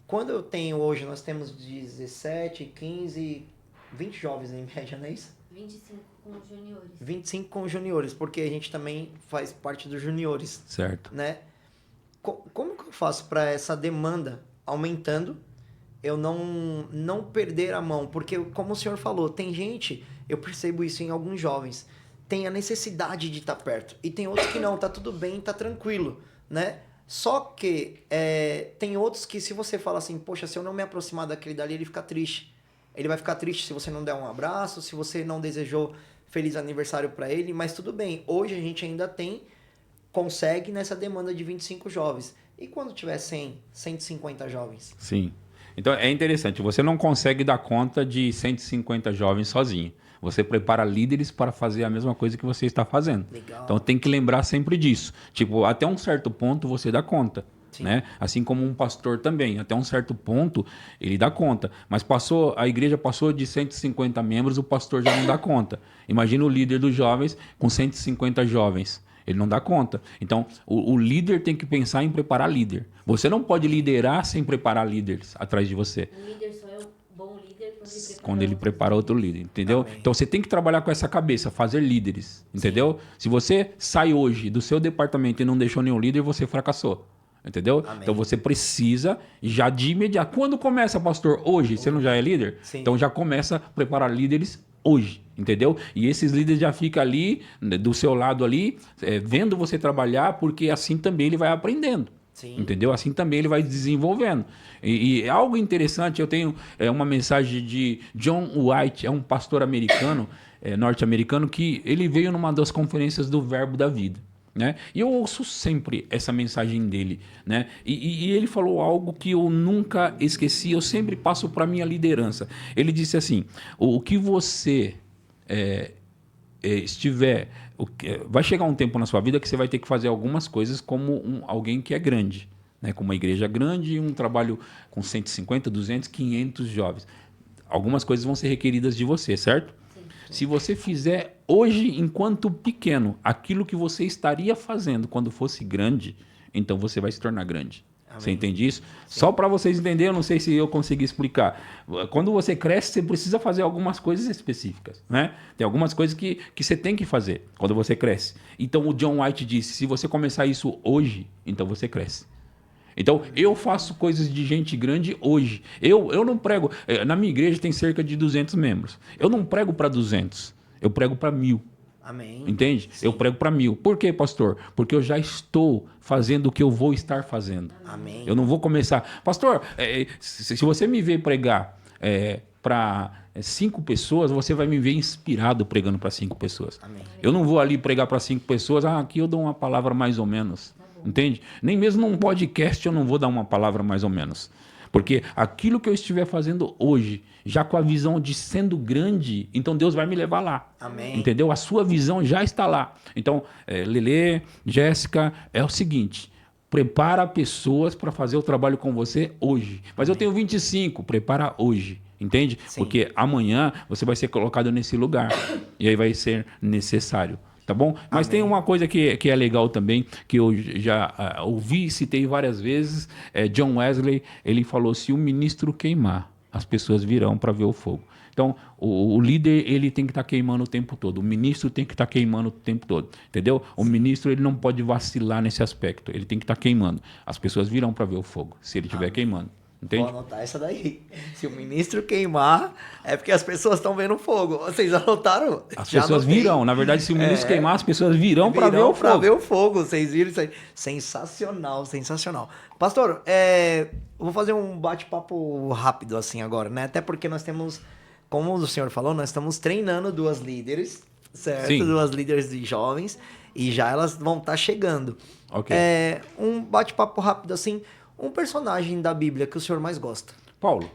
Speaker 1: quando eu tenho hoje, nós temos 17, 15, 20 jovens em média, não é isso?
Speaker 3: 25 com os juniores.
Speaker 1: 25 com juniores, porque a gente também faz parte dos juniores,
Speaker 2: Certo.
Speaker 1: né? Como que eu faço para essa demanda aumentando, eu não perder a mão? Porque, como o senhor falou, tem gente, eu percebo isso em alguns jovens, tem a necessidade de estar perto. E tem outros que não, tá tudo bem, tá tranquilo, né? Só que tem outros que se você fala assim, poxa, se eu não me aproximar daquele dali, ele fica triste. Ele vai ficar triste se você não der um abraço, se você não desejou feliz aniversário para ele, mas tudo bem. Hoje a gente ainda consegue nessa demanda de 25 jovens. E quando tiver 100, 150 jovens?
Speaker 2: Sim. Então é interessante, você não consegue dar conta de 150 jovens sozinho. Você prepara líderes para fazer a mesma coisa que você está fazendo.
Speaker 1: Legal.
Speaker 2: Então tem que lembrar sempre disso. Tipo, até um certo ponto você dá conta. Né? Assim como um pastor também, até um certo ponto ele dá conta, mas a igreja passou de 150 membros, o pastor já não dá conta. Imagina o líder dos jovens com 150 jovens, ele não dá conta. Então o líder tem que pensar em preparar líder. Você não pode liderar sem preparar líderes atrás de você.
Speaker 3: O líder só é um bom líder
Speaker 2: quando ele prepara outro líder, entendeu?
Speaker 1: Amém.
Speaker 2: Então você tem que trabalhar com essa cabeça, fazer líderes, entendeu? Sim. Se você sai hoje do seu departamento e não deixou nenhum líder, você fracassou. Entendeu?
Speaker 1: Amém.
Speaker 2: Então você precisa já de imediato. Quando começa, pastor? Hoje. Você não já é líder?
Speaker 1: Sim.
Speaker 2: Então já começa a preparar líderes hoje. Entendeu? E esses líderes já ficam ali, do seu lado ali, vendo você trabalhar, porque assim também ele vai aprendendo.
Speaker 1: Sim.
Speaker 2: Entendeu? Assim também ele vai desenvolvendo. E algo interessante, eu tenho uma mensagem de John White, é um pastor americano, norte-americano, que ele veio numa das conferências do Verbo da Vida. Né? E eu ouço sempre essa mensagem dele, né? E ele falou algo que eu nunca esqueci, eu sempre passo para a minha liderança. Ele disse assim, o que você estiver... vai chegar um tempo na sua vida que você vai ter que fazer algumas coisas como alguém que é grande, né? Com uma igreja grande e um trabalho com 150, 200, 500 jovens. Algumas coisas vão ser requeridas de você, certo? Se você fizer hoje, enquanto pequeno, aquilo que você estaria fazendo quando fosse grande, então você vai se tornar grande. Amém. Você entende isso? Sim. Só para vocês entenderem, eu não sei se eu consegui explicar. Quando você cresce, você precisa fazer algumas coisas específicas, né? Tem algumas coisas que você tem que fazer quando você cresce. Então o John White disse, se você começar isso hoje, então você cresce. Então, eu faço coisas de gente grande hoje. Eu não prego... Na minha igreja tem cerca de 200 membros. Eu não prego para 200. Eu prego para 1000.
Speaker 1: Amém.
Speaker 2: Entende?
Speaker 1: Sim.
Speaker 2: Eu prego para 1000. Por quê, pastor? Porque eu já estou fazendo o que eu vou estar fazendo.
Speaker 1: Amém.
Speaker 2: Eu não vou começar... Pastor, se você me ver pregar para 5 pessoas, você vai me ver inspirado pregando para 5 pessoas.
Speaker 1: Amém.
Speaker 2: Eu não vou ali pregar para 5 pessoas. Aqui eu dou uma palavra mais ou menos. Entende? Nem mesmo num podcast eu não vou dar uma palavra mais ou menos. Porque aquilo que eu estiver fazendo hoje, já com a visão de sendo grande, então Deus vai me levar lá.
Speaker 1: Amém.
Speaker 2: Entendeu? A sua visão já está lá. Então, Lelê, Jéssica, é o seguinte... Prepara pessoas para fazer o trabalho com você hoje. Mas eu tenho 25, prepara hoje. Entende?
Speaker 1: Sim.
Speaker 2: Porque amanhã você vai ser colocado nesse lugar. E aí vai ser necessário. Tá bom? Mas
Speaker 1: Amém.
Speaker 2: tem uma coisa que é legal também, que eu já ouvi e citei várias vezes. John Wesley, ele falou, se o ministro queimar, as pessoas virão para ver o fogo. Então, o líder ele tem que estar queimando o tempo todo. O ministro tem que estar queimando o tempo todo. Entendeu? O ministro ele não pode vacilar nesse aspecto. Ele tem que estar queimando. As pessoas virão para ver o fogo, se ele estiver queimando. Entende?
Speaker 1: Vou anotar essa daí. Se o ministro queimar, é porque as pessoas estão vendo fogo. Vocês anotaram?
Speaker 2: As
Speaker 1: Já
Speaker 2: pessoas
Speaker 1: anotei.
Speaker 2: virão. Na verdade, se o ministro queimar, as pessoas virão para ver o
Speaker 1: Pra
Speaker 2: fogo.
Speaker 1: ver o fogo. Vocês viram isso aí? Sensacional, sensacional. Pastor, eu vou fazer um bate-papo rápido assim agora, né? Até porque nós temos, como o senhor falou, nós estamos treinando duas líderes, certo?
Speaker 2: Sim.
Speaker 1: Duas líderes de jovens. E já elas vão estar chegando.
Speaker 2: Ok.
Speaker 1: Um bate-papo rápido assim. Um personagem da Bíblia que o senhor mais gosta.
Speaker 2: Paulo.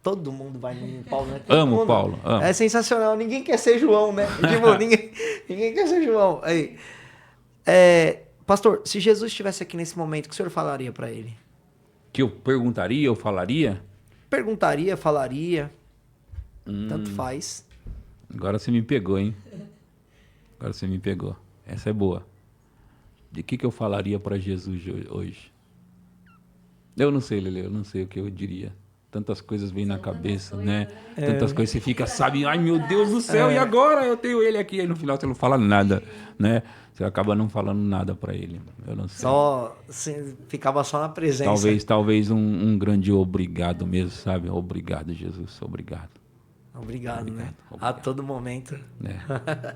Speaker 1: Todo mundo vai no Paulo, né? Todo
Speaker 2: Amo
Speaker 1: mundo.
Speaker 2: Paulo, amo.
Speaker 1: É sensacional. Ninguém quer ser João, né? Tipo, ninguém quer ser João. Aí. Pastor, se Jesus estivesse aqui nesse momento, o que o senhor falaria pra ele?
Speaker 2: Que eu perguntaria, eu falaria?
Speaker 1: Perguntaria, falaria. Tanto faz.
Speaker 2: Agora você me pegou, hein? Agora você me pegou. Essa é boa. De que eu falaria para Jesus hoje? Eu não sei, Lele, eu não sei o que eu diria. Tantas coisas vêm na cabeça, né? Tantas coisas você fica, sabe? Ai, meu Deus do céu, e agora eu tenho ele aqui. Aí no final você não fala nada, né? Você acaba não falando nada para ele. Eu não sei.
Speaker 1: Ficava só na presença.
Speaker 2: Talvez um grande obrigado mesmo, sabe? Obrigado, Jesus, obrigado.
Speaker 1: Obrigado, né?
Speaker 2: Obrigado.
Speaker 1: A todo momento.
Speaker 2: É.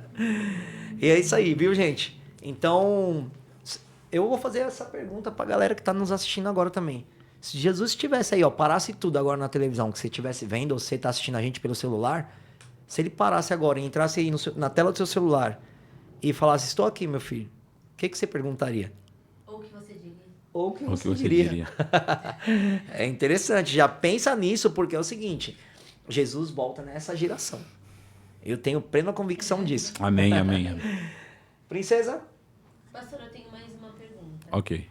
Speaker 1: E é isso aí, viu, gente? Então, eu vou fazer essa pergunta pra galera que tá nos assistindo agora também. Se Jesus estivesse aí, ó, parasse tudo agora na televisão, que você estivesse vendo, ou você tá assistindo a gente pelo celular, se ele parasse agora e entrasse aí na tela do seu celular e falasse, estou aqui, meu filho, o que você perguntaria?
Speaker 3: Ou o que você diria?
Speaker 1: Ou o que
Speaker 2: O que
Speaker 1: você
Speaker 2: você
Speaker 1: diria?
Speaker 2: diria?
Speaker 1: É interessante, já pensa nisso, porque é o seguinte, Jesus volta nessa geração. Eu tenho plena convicção disso.
Speaker 2: Amém, amém, amém.
Speaker 1: Princesa?
Speaker 3: Pastor, eu tenho mais uma pergunta.
Speaker 2: Ok.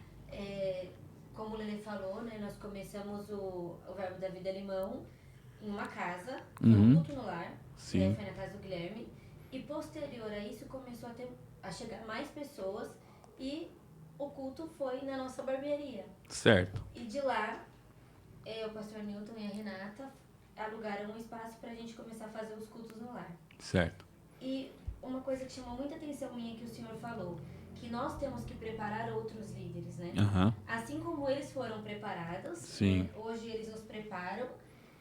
Speaker 3: Como o Lele falou, né, nós começamos o Verbo da Vida Limão em uma casa, um culto no lar,
Speaker 2: Sim.
Speaker 3: né, foi na casa do Guilherme, e posterior a isso começou a chegar mais pessoas e o culto foi na nossa barbearia.
Speaker 2: Certo.
Speaker 3: E de lá, o pastor Newton e a Renata alugaram um espaço para a gente começar a fazer os cultos no lar.
Speaker 2: Certo.
Speaker 3: E uma coisa que chamou muita atenção minha que o senhor falou, que nós temos que preparar outros líderes, né?
Speaker 2: Aham.
Speaker 3: Assim como eles foram preparados,
Speaker 2: Sim.
Speaker 3: né? Hoje eles nos preparam,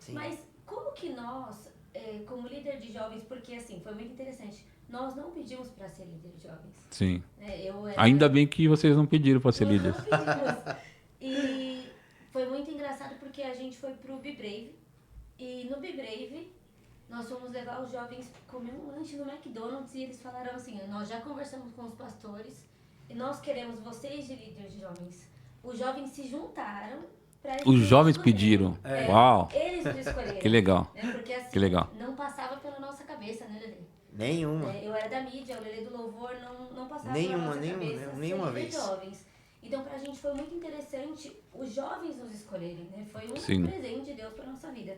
Speaker 1: Sim.
Speaker 3: mas como que nós, como líder de jovens, porque assim, foi muito interessante, nós não pedimos para ser líder de jovens.
Speaker 2: Sim.
Speaker 3: Né?
Speaker 2: Ainda bem que vocês não pediram para ser
Speaker 3: Nós
Speaker 2: líderes.
Speaker 3: não pedimos. E foi muito engraçado porque a gente foi pro Be Brave, e no Be Brave nós fomos levar os jovens comer um lanche no McDonald's e eles falaram assim, nós já conversamos com os pastores e nós queremos vocês de líderes de jovens. Os jovens se juntaram para
Speaker 2: Os jovens pediram. Uau.
Speaker 3: Eles nos escolheram.
Speaker 2: Que legal.
Speaker 3: Né? Porque assim,
Speaker 2: Que legal.
Speaker 3: não passava pela nossa cabeça, né, Lelê?
Speaker 1: Nenhuma.
Speaker 3: Eu era da mídia, o Lelê do louvor não passava
Speaker 1: Nenhuma,
Speaker 3: pela nossa cabeça
Speaker 1: nenhuma
Speaker 3: ser líder
Speaker 1: vez.
Speaker 3: de jovens. Então, pra gente foi muito interessante os jovens nos escolherem, né? Foi um
Speaker 2: Sim.
Speaker 3: presente de Deus pra nossa vida.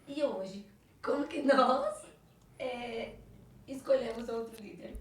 Speaker 3: E hoje, como que nós escolhemos outro líder?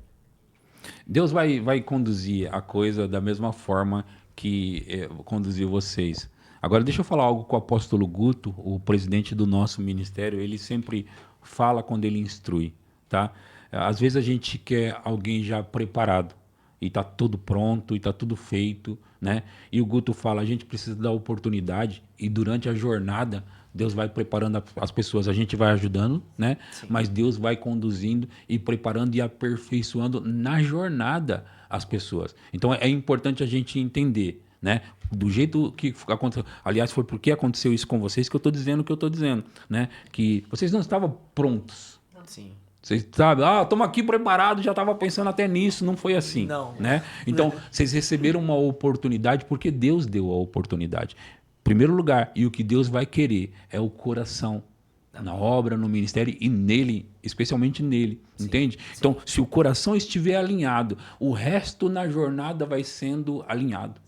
Speaker 2: Deus vai conduzir a coisa da mesma forma que conduziu vocês. Agora, deixa eu falar algo com o apóstolo Guto, o presidente do nosso ministério. Ele sempre fala quando ele instrui, tá? Às vezes a gente quer alguém já preparado e tá tudo pronto e tá tudo feito, né? E o Guto fala, a gente precisa dar oportunidade e durante a jornada Deus vai preparando as pessoas, a gente vai ajudando, né?
Speaker 1: Sim.
Speaker 2: Mas Deus vai conduzindo e preparando e aperfeiçoando na jornada as pessoas. Então é importante a gente entender, né? Do jeito que aconteceu. Aliás, foi porque aconteceu isso com vocês que eu estou dizendo o que eu estou dizendo, né? Que vocês não estavam prontos.
Speaker 1: Sim.
Speaker 2: Vocês sabem, estamos aqui preparados, já estava pensando até nisso, não foi assim.
Speaker 1: Não.
Speaker 2: Né? Então, vocês receberam uma oportunidade porque Deus deu a oportunidade. Em primeiro lugar, e o que Deus vai querer é o coração na obra, no ministério e nele, especialmente nele, entende? Sim. Então, se o coração estiver alinhado, o resto na jornada vai sendo alinhado.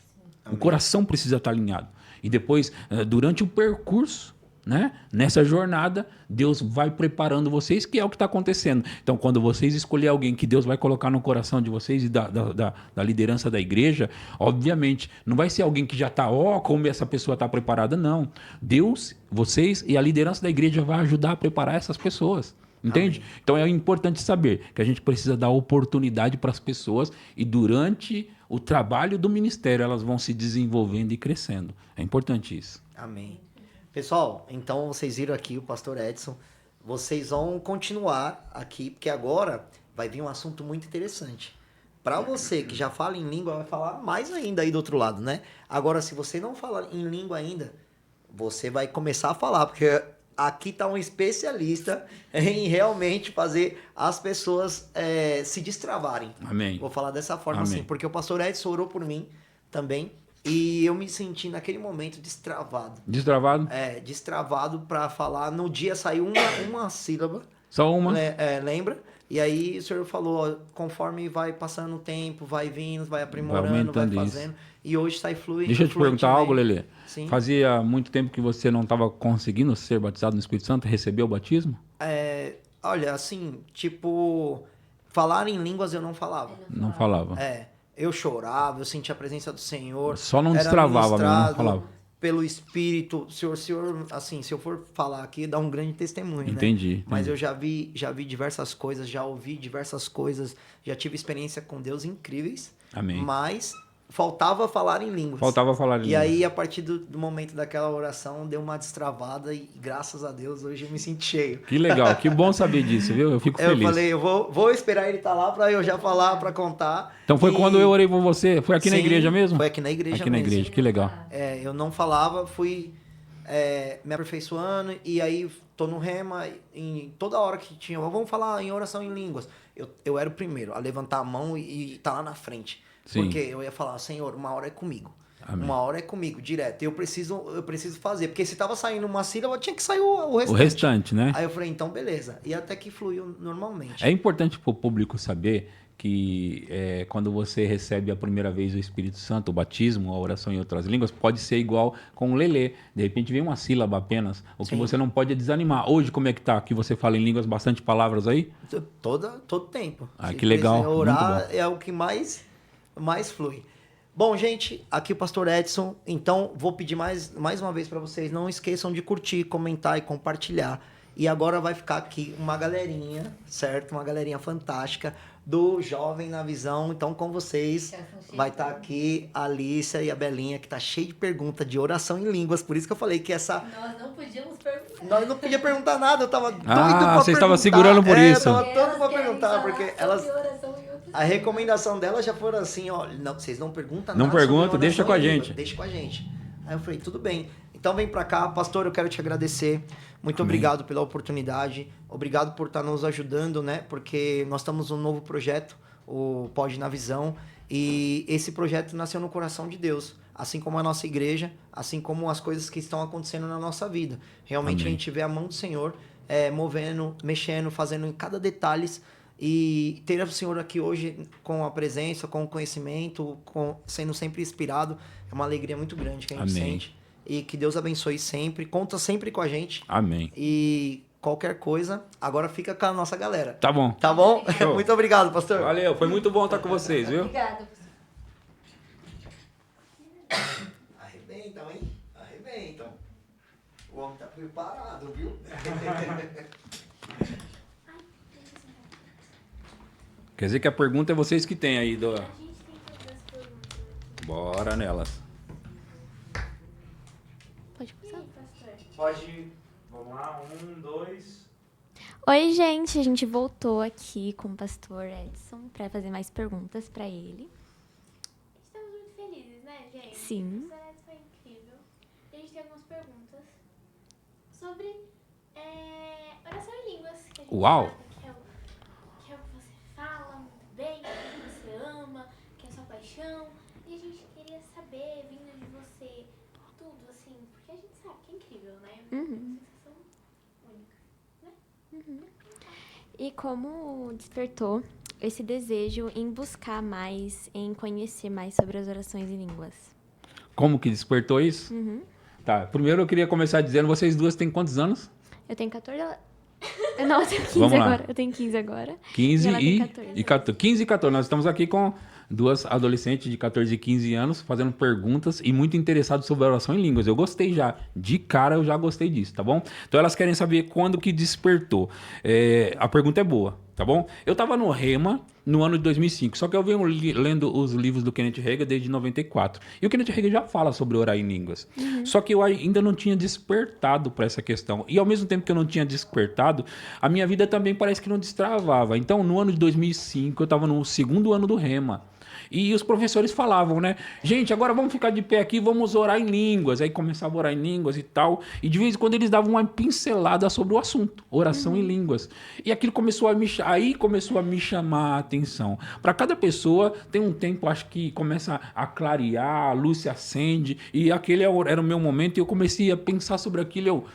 Speaker 2: Amém. O coração precisa estar alinhado. E depois, durante o percurso, né? Nessa jornada, Deus vai preparando vocês, que é o que está acontecendo. Então, quando vocês escolherem alguém que Deus vai colocar no coração de vocês e da liderança da igreja, obviamente, não vai ser alguém que já está, como essa pessoa está preparada, não. Deus, vocês e a liderança da igreja vai ajudar a preparar essas pessoas. Entende? Amém. Então, é importante saber que a gente precisa dar oportunidade para as pessoas e durante o trabalho do ministério, elas vão se desenvolvendo e crescendo. É importante isso.
Speaker 1: Amém. Pessoal, então vocês viram aqui o pastor Edson. Vocês vão continuar aqui, porque agora vai vir um assunto muito interessante. Para você que já fala em língua, vai falar mais ainda aí do outro lado, né? Agora, se você não fala em língua ainda, você vai começar a falar, porque aqui tá um especialista em realmente fazer as pessoas se destravarem.
Speaker 2: Amém.
Speaker 1: Vou falar dessa forma
Speaker 2: Amém.
Speaker 1: assim, porque o pastor Edson orou por mim também, e eu me senti naquele momento destravado.
Speaker 2: Destravado?
Speaker 1: Destravado para falar. No dia saiu uma sílaba,
Speaker 2: Só uma.
Speaker 1: lembra? E aí o senhor falou, ó, conforme vai passando o tempo, vai vindo, vai aprimorando, vai
Speaker 2: aumentando
Speaker 1: fazendo. E hoje sai fluindo.
Speaker 2: Deixa eu te perguntar algo, Lelê.
Speaker 1: Sim.
Speaker 2: Fazia muito tempo que você não estava conseguindo ser batizado no Espírito Santo, receber o batismo?
Speaker 1: Olha, assim, tipo, falar em línguas eu não falava.
Speaker 2: Não falava.
Speaker 1: Eu chorava, eu sentia a presença do Senhor.
Speaker 2: Só não
Speaker 1: era
Speaker 2: destravava mesmo, não
Speaker 1: ministrado
Speaker 2: falava.
Speaker 1: Pelo Espírito. Senhor, assim, se eu for falar aqui, dá um grande testemunho,
Speaker 2: Entendi,
Speaker 1: né? Mas
Speaker 2: entendi.
Speaker 1: eu já vi diversas coisas, já ouvi diversas coisas, já tive experiência com Deus incríveis.
Speaker 2: Amém.
Speaker 1: Mas faltava falar em línguas.
Speaker 2: Faltava falar em
Speaker 1: E
Speaker 2: línguas.
Speaker 1: aí, a partir do momento daquela oração, deu uma destravada e graças a Deus, hoje eu me sinto cheio.
Speaker 2: Que legal, que bom saber disso, viu? Eu fico
Speaker 1: Eu
Speaker 2: feliz.
Speaker 1: falei, eu vou esperar ele estar lá para eu já falar, para contar.
Speaker 2: Então foi
Speaker 1: E-
Speaker 2: quando eu orei por você? Foi aqui na
Speaker 1: Sim,
Speaker 2: igreja mesmo?
Speaker 1: Foi aqui na igreja
Speaker 2: Aqui na
Speaker 1: mesmo.
Speaker 2: igreja, que legal.
Speaker 1: Eu não falava, fui me aperfeiçoando e aí tô no rema em toda hora que tinha, vamos falar em oração em línguas. Eu era o primeiro a levantar a mão e tá lá na frente.
Speaker 2: Sim.
Speaker 1: Porque eu ia falar, Senhor, uma hora é comigo.
Speaker 2: Amém.
Speaker 1: Uma hora é comigo, direto. Eu preciso fazer. Porque se tava saindo uma sílaba, tinha que sair o restante.
Speaker 2: O restante, né?
Speaker 1: Aí eu falei, então beleza. E até que fluiu normalmente.
Speaker 2: É importante para o público saber que quando você recebe a primeira vez o Espírito Santo, o batismo, a oração em outras línguas, pode ser igual com o Lelê. De repente vem uma sílaba apenas. O que
Speaker 1: Sim.
Speaker 2: você não pode é desanimar. Hoje, como é que tá? Que você fala em línguas, bastante palavras aí?
Speaker 1: Todo tempo.
Speaker 2: Ah,
Speaker 1: Se
Speaker 2: que legal,
Speaker 1: quiser orar,
Speaker 2: muito bom.
Speaker 1: é o que mais flui. Bom, gente, aqui o pastor Edson. Então, vou pedir mais uma vez para vocês, não esqueçam de curtir, comentar e compartilhar. E agora vai ficar aqui uma galerinha, certo? Uma galerinha fantástica do Jovem na Visão. Então, com vocês, vai estar aqui a Alícia e a Belinha, que tá cheio de pergunta de oração em línguas. Por isso que eu falei que essa...
Speaker 3: Nós não podíamos perguntar.
Speaker 1: Nós não podia perguntar nada, eu tava doido pra
Speaker 2: você
Speaker 1: perguntar.
Speaker 2: estava segurando por isso.
Speaker 1: Eu tava
Speaker 3: Elas
Speaker 1: doido pra
Speaker 3: querem
Speaker 1: perguntar,
Speaker 3: falar
Speaker 1: porque
Speaker 3: sobre
Speaker 1: elas...
Speaker 3: oração em outros
Speaker 1: A recomendação delas já foram assim, ó, não, vocês não perguntam
Speaker 2: Não
Speaker 1: nada
Speaker 2: pergunta,
Speaker 1: sobre
Speaker 2: deixa
Speaker 1: oração
Speaker 2: com a
Speaker 1: em língua,
Speaker 2: gente.
Speaker 1: Deixa com a gente. Aí eu falei, tudo bem. Então vem pra cá, pastor, eu quero te agradecer. Muito
Speaker 2: Amém.
Speaker 1: obrigado pela oportunidade. Obrigado por estar nos ajudando, né? Porque nós estamos num novo projeto, o Pode na Visão, e esse projeto nasceu no coração de Deus, assim como a nossa igreja, assim como as coisas que estão acontecendo na nossa vida. Realmente
Speaker 2: Amém.
Speaker 1: a gente vê a mão do Senhor movendo, mexendo, fazendo em cada detalhe. E ter o Senhor aqui hoje com a presença, com o conhecimento, sendo sempre inspirado, é uma alegria muito grande que a gente
Speaker 2: Amém.
Speaker 1: sente. E que Deus abençoe sempre, conta sempre com a gente.
Speaker 2: Amém.
Speaker 1: E qualquer coisa, agora fica com a nossa galera.
Speaker 2: Tá bom.
Speaker 1: Tá bom?
Speaker 2: Show.
Speaker 1: Muito obrigado, pastor.
Speaker 2: Valeu, foi muito bom estar com vocês, viu?
Speaker 3: Obrigada.
Speaker 1: Arrebentam, hein? Arrebentam. O homem tá preparado, viu?
Speaker 2: Quer dizer que a pergunta é vocês que têm aí.
Speaker 4: A gente tem todas as perguntas aqui.
Speaker 2: Bora nelas.
Speaker 4: Pode
Speaker 3: E
Speaker 4: começar.
Speaker 3: aí, pastor?
Speaker 5: Pode. Vamos lá, 1, 2.
Speaker 4: Oi, gente. A gente voltou aqui com o pastor Edson para fazer mais perguntas para ele.
Speaker 3: Estamos muito felizes, né, gente?
Speaker 4: Sim.
Speaker 3: O pastor Edson foi incrível. E a gente tem algumas perguntas sobre oração em línguas. Que a gente
Speaker 2: Uau!
Speaker 3: sabe que é o que você fala muito bem, que você ama, que é a sua paixão. E a gente queria saber, vindo de você, tudo assim, porque a gente sabe que é incrível, né? É uma sensação única.
Speaker 4: E como despertou esse desejo em buscar mais, em conhecer mais sobre as orações em línguas?
Speaker 2: Como que despertou isso? Tá, primeiro eu queria começar dizendo, vocês duas têm quantos anos?
Speaker 4: Eu tenho 14... Não, eu tenho 15
Speaker 2: Vamos lá.
Speaker 4: agora. Eu tenho 15 agora.
Speaker 2: 15
Speaker 4: E ela tem
Speaker 2: e
Speaker 4: 14.
Speaker 2: 14. 15 e 14. Nós estamos aqui com duas adolescentes de 14 e 15 anos fazendo perguntas e muito interessados sobre a oração em línguas. Eu gostei já. De cara eu já gostei disso, tá bom? Então elas querem saber quando que despertou. A pergunta é boa, tá bom? Eu tava no rema no ano de 2005. Só que eu venho lendo os livros do Kenneth Hagin desde 94. E o Kenneth Hagin já fala sobre orar em línguas. Só que eu ainda não tinha despertado para essa questão. E ao mesmo tempo que eu não tinha despertado, a minha vida também parece que não destravava. Então, no ano de 2005, eu estava no segundo ano do Rema. E os professores falavam, né? Gente, agora vamos ficar de pé aqui, vamos orar em línguas. Aí começava a orar em línguas e tal. E de vez em quando eles davam uma pincelada sobre o assunto, oração em línguas. E aquilo começou a me chamar a atenção. Para cada pessoa tem um tempo, acho que começa a clarear, a luz se acende. E aquele era o meu momento e eu comecei a pensar sobre aquilo.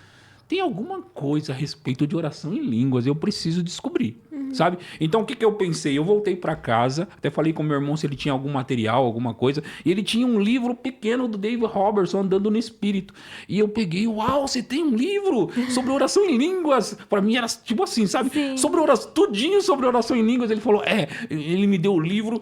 Speaker 2: Tem alguma coisa a respeito de oração em línguas, eu preciso descobrir, sabe? Então, o que eu pensei? Eu voltei para casa, até falei com meu irmão se ele tinha algum material, alguma coisa, e ele tinha um livro pequeno do David Robertson, Andando no Espírito. E eu peguei, uau, você tem um livro sobre oração em línguas? Para mim era tipo assim, sabe?
Speaker 4: Sim.
Speaker 2: Sobre oração, tudinho sobre oração em línguas. Ele falou, ele me deu o livro,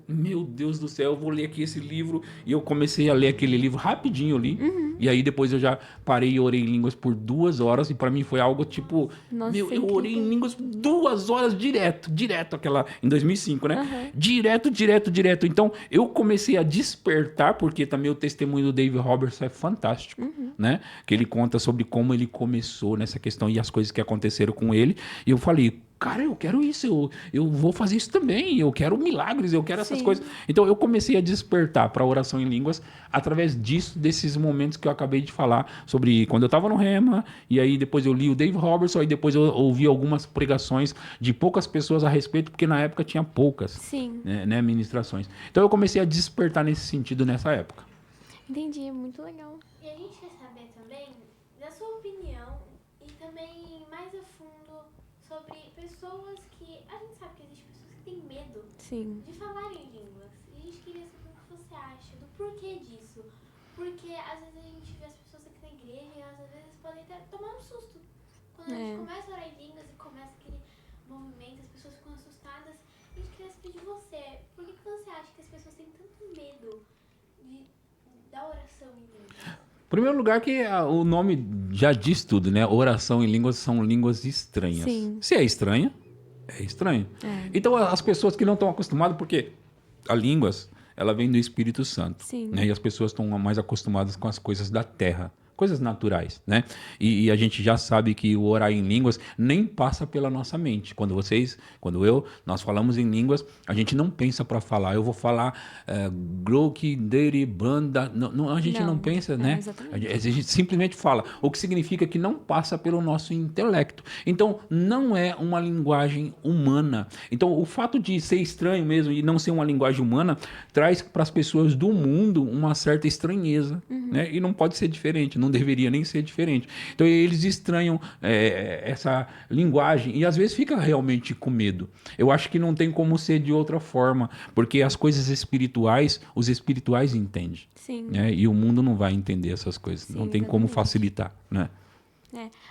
Speaker 2: meu Deus do céu, eu vou ler aqui esse livro. E eu comecei a ler aquele livro rapidinho, eu li. E aí depois eu já parei e orei em línguas por 2 horas, e para mim foi algo tipo,
Speaker 4: Nossa,
Speaker 2: eu
Speaker 4: incrível.
Speaker 2: orei em línguas 2 horas direto, aquela, em 2005, né? Direto. Então, eu comecei a despertar, porque também o testemunho do David Robertson é fantástico, né? Que ele conta sobre como ele começou nessa questão e as coisas que aconteceram com ele. E eu falei, cara, eu quero isso, eu vou fazer isso também, eu quero milagres, eu quero essas
Speaker 4: Sim.
Speaker 2: coisas. Então, eu comecei a despertar para a oração em línguas através disso, desses momentos que eu acabei de falar, sobre quando eu estava no Rema, e aí depois eu li o Dave Robertson, aí depois eu ouvi algumas pregações de poucas pessoas a respeito, porque na época tinha poucas
Speaker 4: Sim.
Speaker 2: né, ministrações. Então, eu comecei a despertar nesse sentido nessa época.
Speaker 4: Entendi, muito legal.
Speaker 6: E a gente quer saber também da sua opinião e também mais a fundo sobre pessoas que... A gente sabe que existem pessoas que têm medo
Speaker 4: Sim.
Speaker 6: de falar em línguas. E a gente queria saber o que você acha, do porquê disso. Porque às vezes a gente vê as pessoas aqui na igreja e elas às vezes podem até tomar um susto. Quando a gente começa a orar em línguas e começa aquele movimento, as pessoas ficam assustadas. A gente queria saber de você. Por que você acha que as pessoas têm tanto medo da oração em línguas?
Speaker 2: Em primeiro lugar que o nome já diz tudo, né? Oração em línguas são línguas estranhas.
Speaker 4: Sim.
Speaker 2: Se é estranha, é estranho. Então as pessoas que não estão acostumadas, porque a línguas, ela vem do Espírito Santo.
Speaker 4: Sim.
Speaker 2: Né? E as pessoas estão mais acostumadas com as coisas da terra. Coisas naturais, né? E a gente já sabe que o orar em línguas nem passa pela nossa mente. Nós falamos em línguas, a gente não pensa para falar. Eu vou falar Groki, Deri, Banda. Não, a gente não pensa, né?
Speaker 4: Exatamente.
Speaker 2: A gente simplesmente fala, o que significa que não passa pelo nosso intelecto. Então, não é uma linguagem humana. Então, o fato de ser estranho mesmo e não ser uma linguagem humana traz para as pessoas do mundo uma certa estranheza, né? E não pode ser diferente, não deveria nem ser diferente. Então, eles estranham essa linguagem e às vezes fica realmente com medo. Eu acho que não tem como ser de outra forma, porque as coisas espirituais, os espirituais entendem.
Speaker 4: Sim.
Speaker 2: Né? E o mundo não vai entender essas coisas.
Speaker 4: Sim,
Speaker 2: não tem como
Speaker 4: exatamente.
Speaker 2: facilitar, né?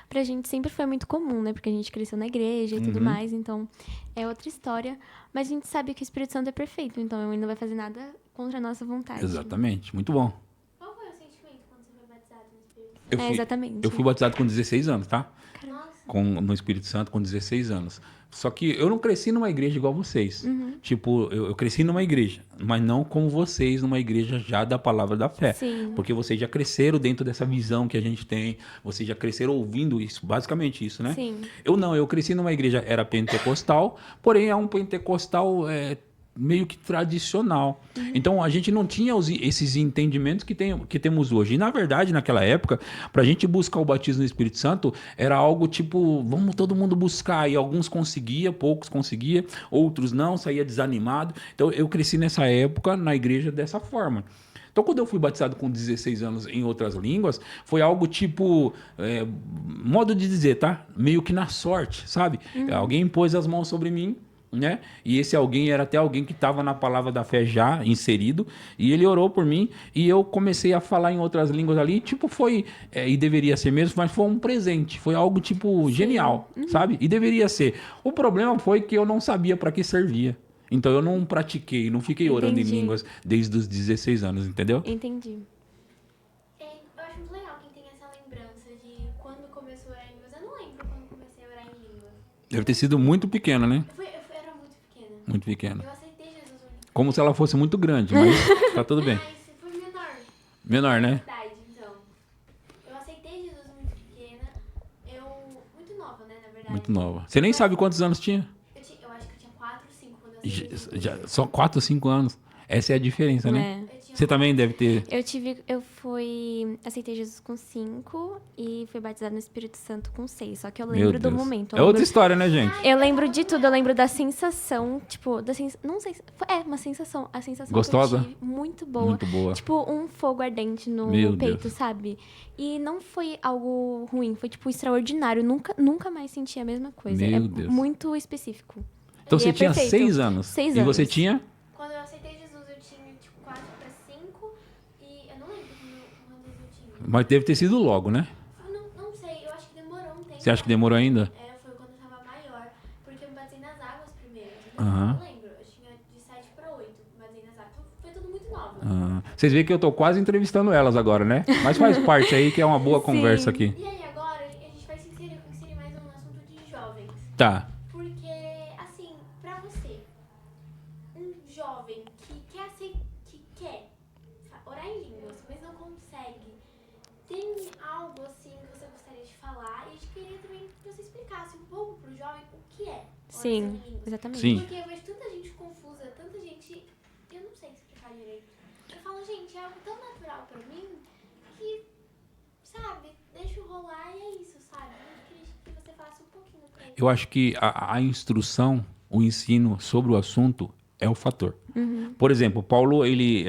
Speaker 4: Pra gente sempre foi muito comum, né? Porque a gente cresceu na igreja e tudo mais, então é outra história. Mas a gente sabe que o Espírito Santo é perfeito, então ele não vai fazer nada contra a nossa vontade.
Speaker 2: Exatamente. Muito bom.
Speaker 6: Qual foi o sentimento quando você foi batizado no Espírito Santo?
Speaker 4: Exatamente.
Speaker 2: Eu fui batizado com 16 anos, tá?
Speaker 6: Nossa,
Speaker 2: No Espírito Santo com 16 anos. Só que eu não cresci numa igreja igual vocês. Tipo, eu cresci numa igreja, mas não como vocês, numa igreja já da palavra da fé.
Speaker 4: Sim.
Speaker 2: Porque vocês já cresceram dentro dessa visão que a gente tem. Vocês já cresceram ouvindo isso, basicamente isso, né?
Speaker 4: Sim.
Speaker 2: Eu cresci numa igreja, era pentecostal, porém é um pentecostal meio que tradicional. Então, a gente não tinha esses entendimentos que temos hoje. E, na verdade, naquela época, para a gente buscar o batismo no Espírito Santo, era algo tipo, vamos todo mundo buscar. E alguns conseguiam, poucos conseguiam, outros não, saía desanimado. Então, eu cresci nessa época na igreja dessa forma. Então, quando eu fui batizado com 16 anos em outras línguas, foi algo tipo, modo de dizer, tá? Meio que na sorte, sabe? Alguém pôs as mãos sobre mim, né? E esse alguém era até alguém que estava na palavra da fé já inserido, e ele orou por mim, e eu comecei a falar em outras línguas ali, tipo foi, e deveria ser mesmo, mas foi um presente, foi algo tipo genial, sabe? E deveria ser. O problema foi que eu não sabia para que servia. Então eu não pratiquei, não fiquei orando em
Speaker 4: Entendi.
Speaker 2: línguas desde os 16 anos, entendeu?
Speaker 4: Entendi.
Speaker 6: eu acho muito legal quem tem essa lembrança de quando começou a orar em línguas. Eu não lembro quando comecei a orar em línguas.
Speaker 2: Deve ter sido muito pequeno, né?
Speaker 6: Eu era muito pequena.
Speaker 2: Muito pequena.
Speaker 6: Eu aceitei Jesus muito
Speaker 2: Como se ela fosse muito grande, mas tá tudo bem.
Speaker 6: Mas foi menor.
Speaker 2: Menor, né?
Speaker 6: Idade, então. Eu aceitei Jesus muito pequena. Muito nova, né, na verdade.
Speaker 2: Muito nova. Você nem sabe quantos anos tinha?
Speaker 6: Eu acho que eu tinha 4, 5 quando eu aceitei Jesus.
Speaker 2: Só 4 ou 5 anos. Essa é a diferença, né?
Speaker 4: É.
Speaker 6: Eu tinha
Speaker 2: Você também deve ter...
Speaker 4: Aceitei Jesus com 5 e fui batizada no Espírito Santo com 6. Só que eu
Speaker 2: Meu
Speaker 4: lembro do
Speaker 2: Deus.
Speaker 4: momento.
Speaker 2: É outra história, né, gente?
Speaker 4: Eu lembro de tudo, eu lembro da sensação, tipo, não sei, uma sensação, a sensação
Speaker 2: Gostosa?
Speaker 4: que eu tive, muito boa.
Speaker 2: Muito boa.
Speaker 4: Tipo, um fogo ardente no
Speaker 2: Meu
Speaker 4: peito,
Speaker 2: Deus.
Speaker 4: sabe? E não foi algo ruim, foi, tipo, extraordinário. Nunca mais senti a mesma coisa.
Speaker 2: Meu
Speaker 4: É
Speaker 2: Deus.
Speaker 4: muito específico.
Speaker 2: Então
Speaker 4: E
Speaker 2: você
Speaker 4: é
Speaker 2: tinha
Speaker 4: perfeito.
Speaker 2: 6 anos.
Speaker 4: 6
Speaker 2: E você
Speaker 4: anos.
Speaker 2: tinha?
Speaker 6: Quando eu aceitei Jesus, eu tinha tipo 4 para 5 e eu não lembro quantos eu tinha.
Speaker 2: Mas deve ter sido logo, né?
Speaker 6: Eu não sei, eu acho que demorou um tempo.
Speaker 2: Você acha que demorou ainda?
Speaker 6: Foi quando eu tava maior, porque eu me batizei nas águas primeiro.
Speaker 2: Aham.
Speaker 6: Eu não lembro, eu tinha de 7 para 8, me batizei nas águas. Foi tudo muito nova.
Speaker 2: Vocês veem que eu tô quase entrevistando elas agora, né? Mas faz parte aí que é uma boa
Speaker 4: Sim.
Speaker 2: conversa aqui.
Speaker 6: E aí agora a gente vai se inserir mais no assunto de jovens.
Speaker 2: Tá.
Speaker 6: Porque, assim, pra você, um jovem que quer orar em línguas, mas não consegue, tem algo assim que você gostaria de falar? E a gente queria também que você explicasse um pouco pro jovem o que é oração
Speaker 4: Sim,
Speaker 6: em línguas.
Speaker 4: exatamente.
Speaker 2: Sim.
Speaker 6: Porque eu vejo tanta gente confusa, tanta gente, eu não sei explicar direito. Eu falo, gente, é algo tão natural pra mim que, sabe, deixa eu rolar e é isso, sabe? Eu queria que você falasse um pouquinho pra ele.
Speaker 2: Eu acho que a instrução, o ensino sobre o assunto é o fator. Por exemplo, Paulo, ele,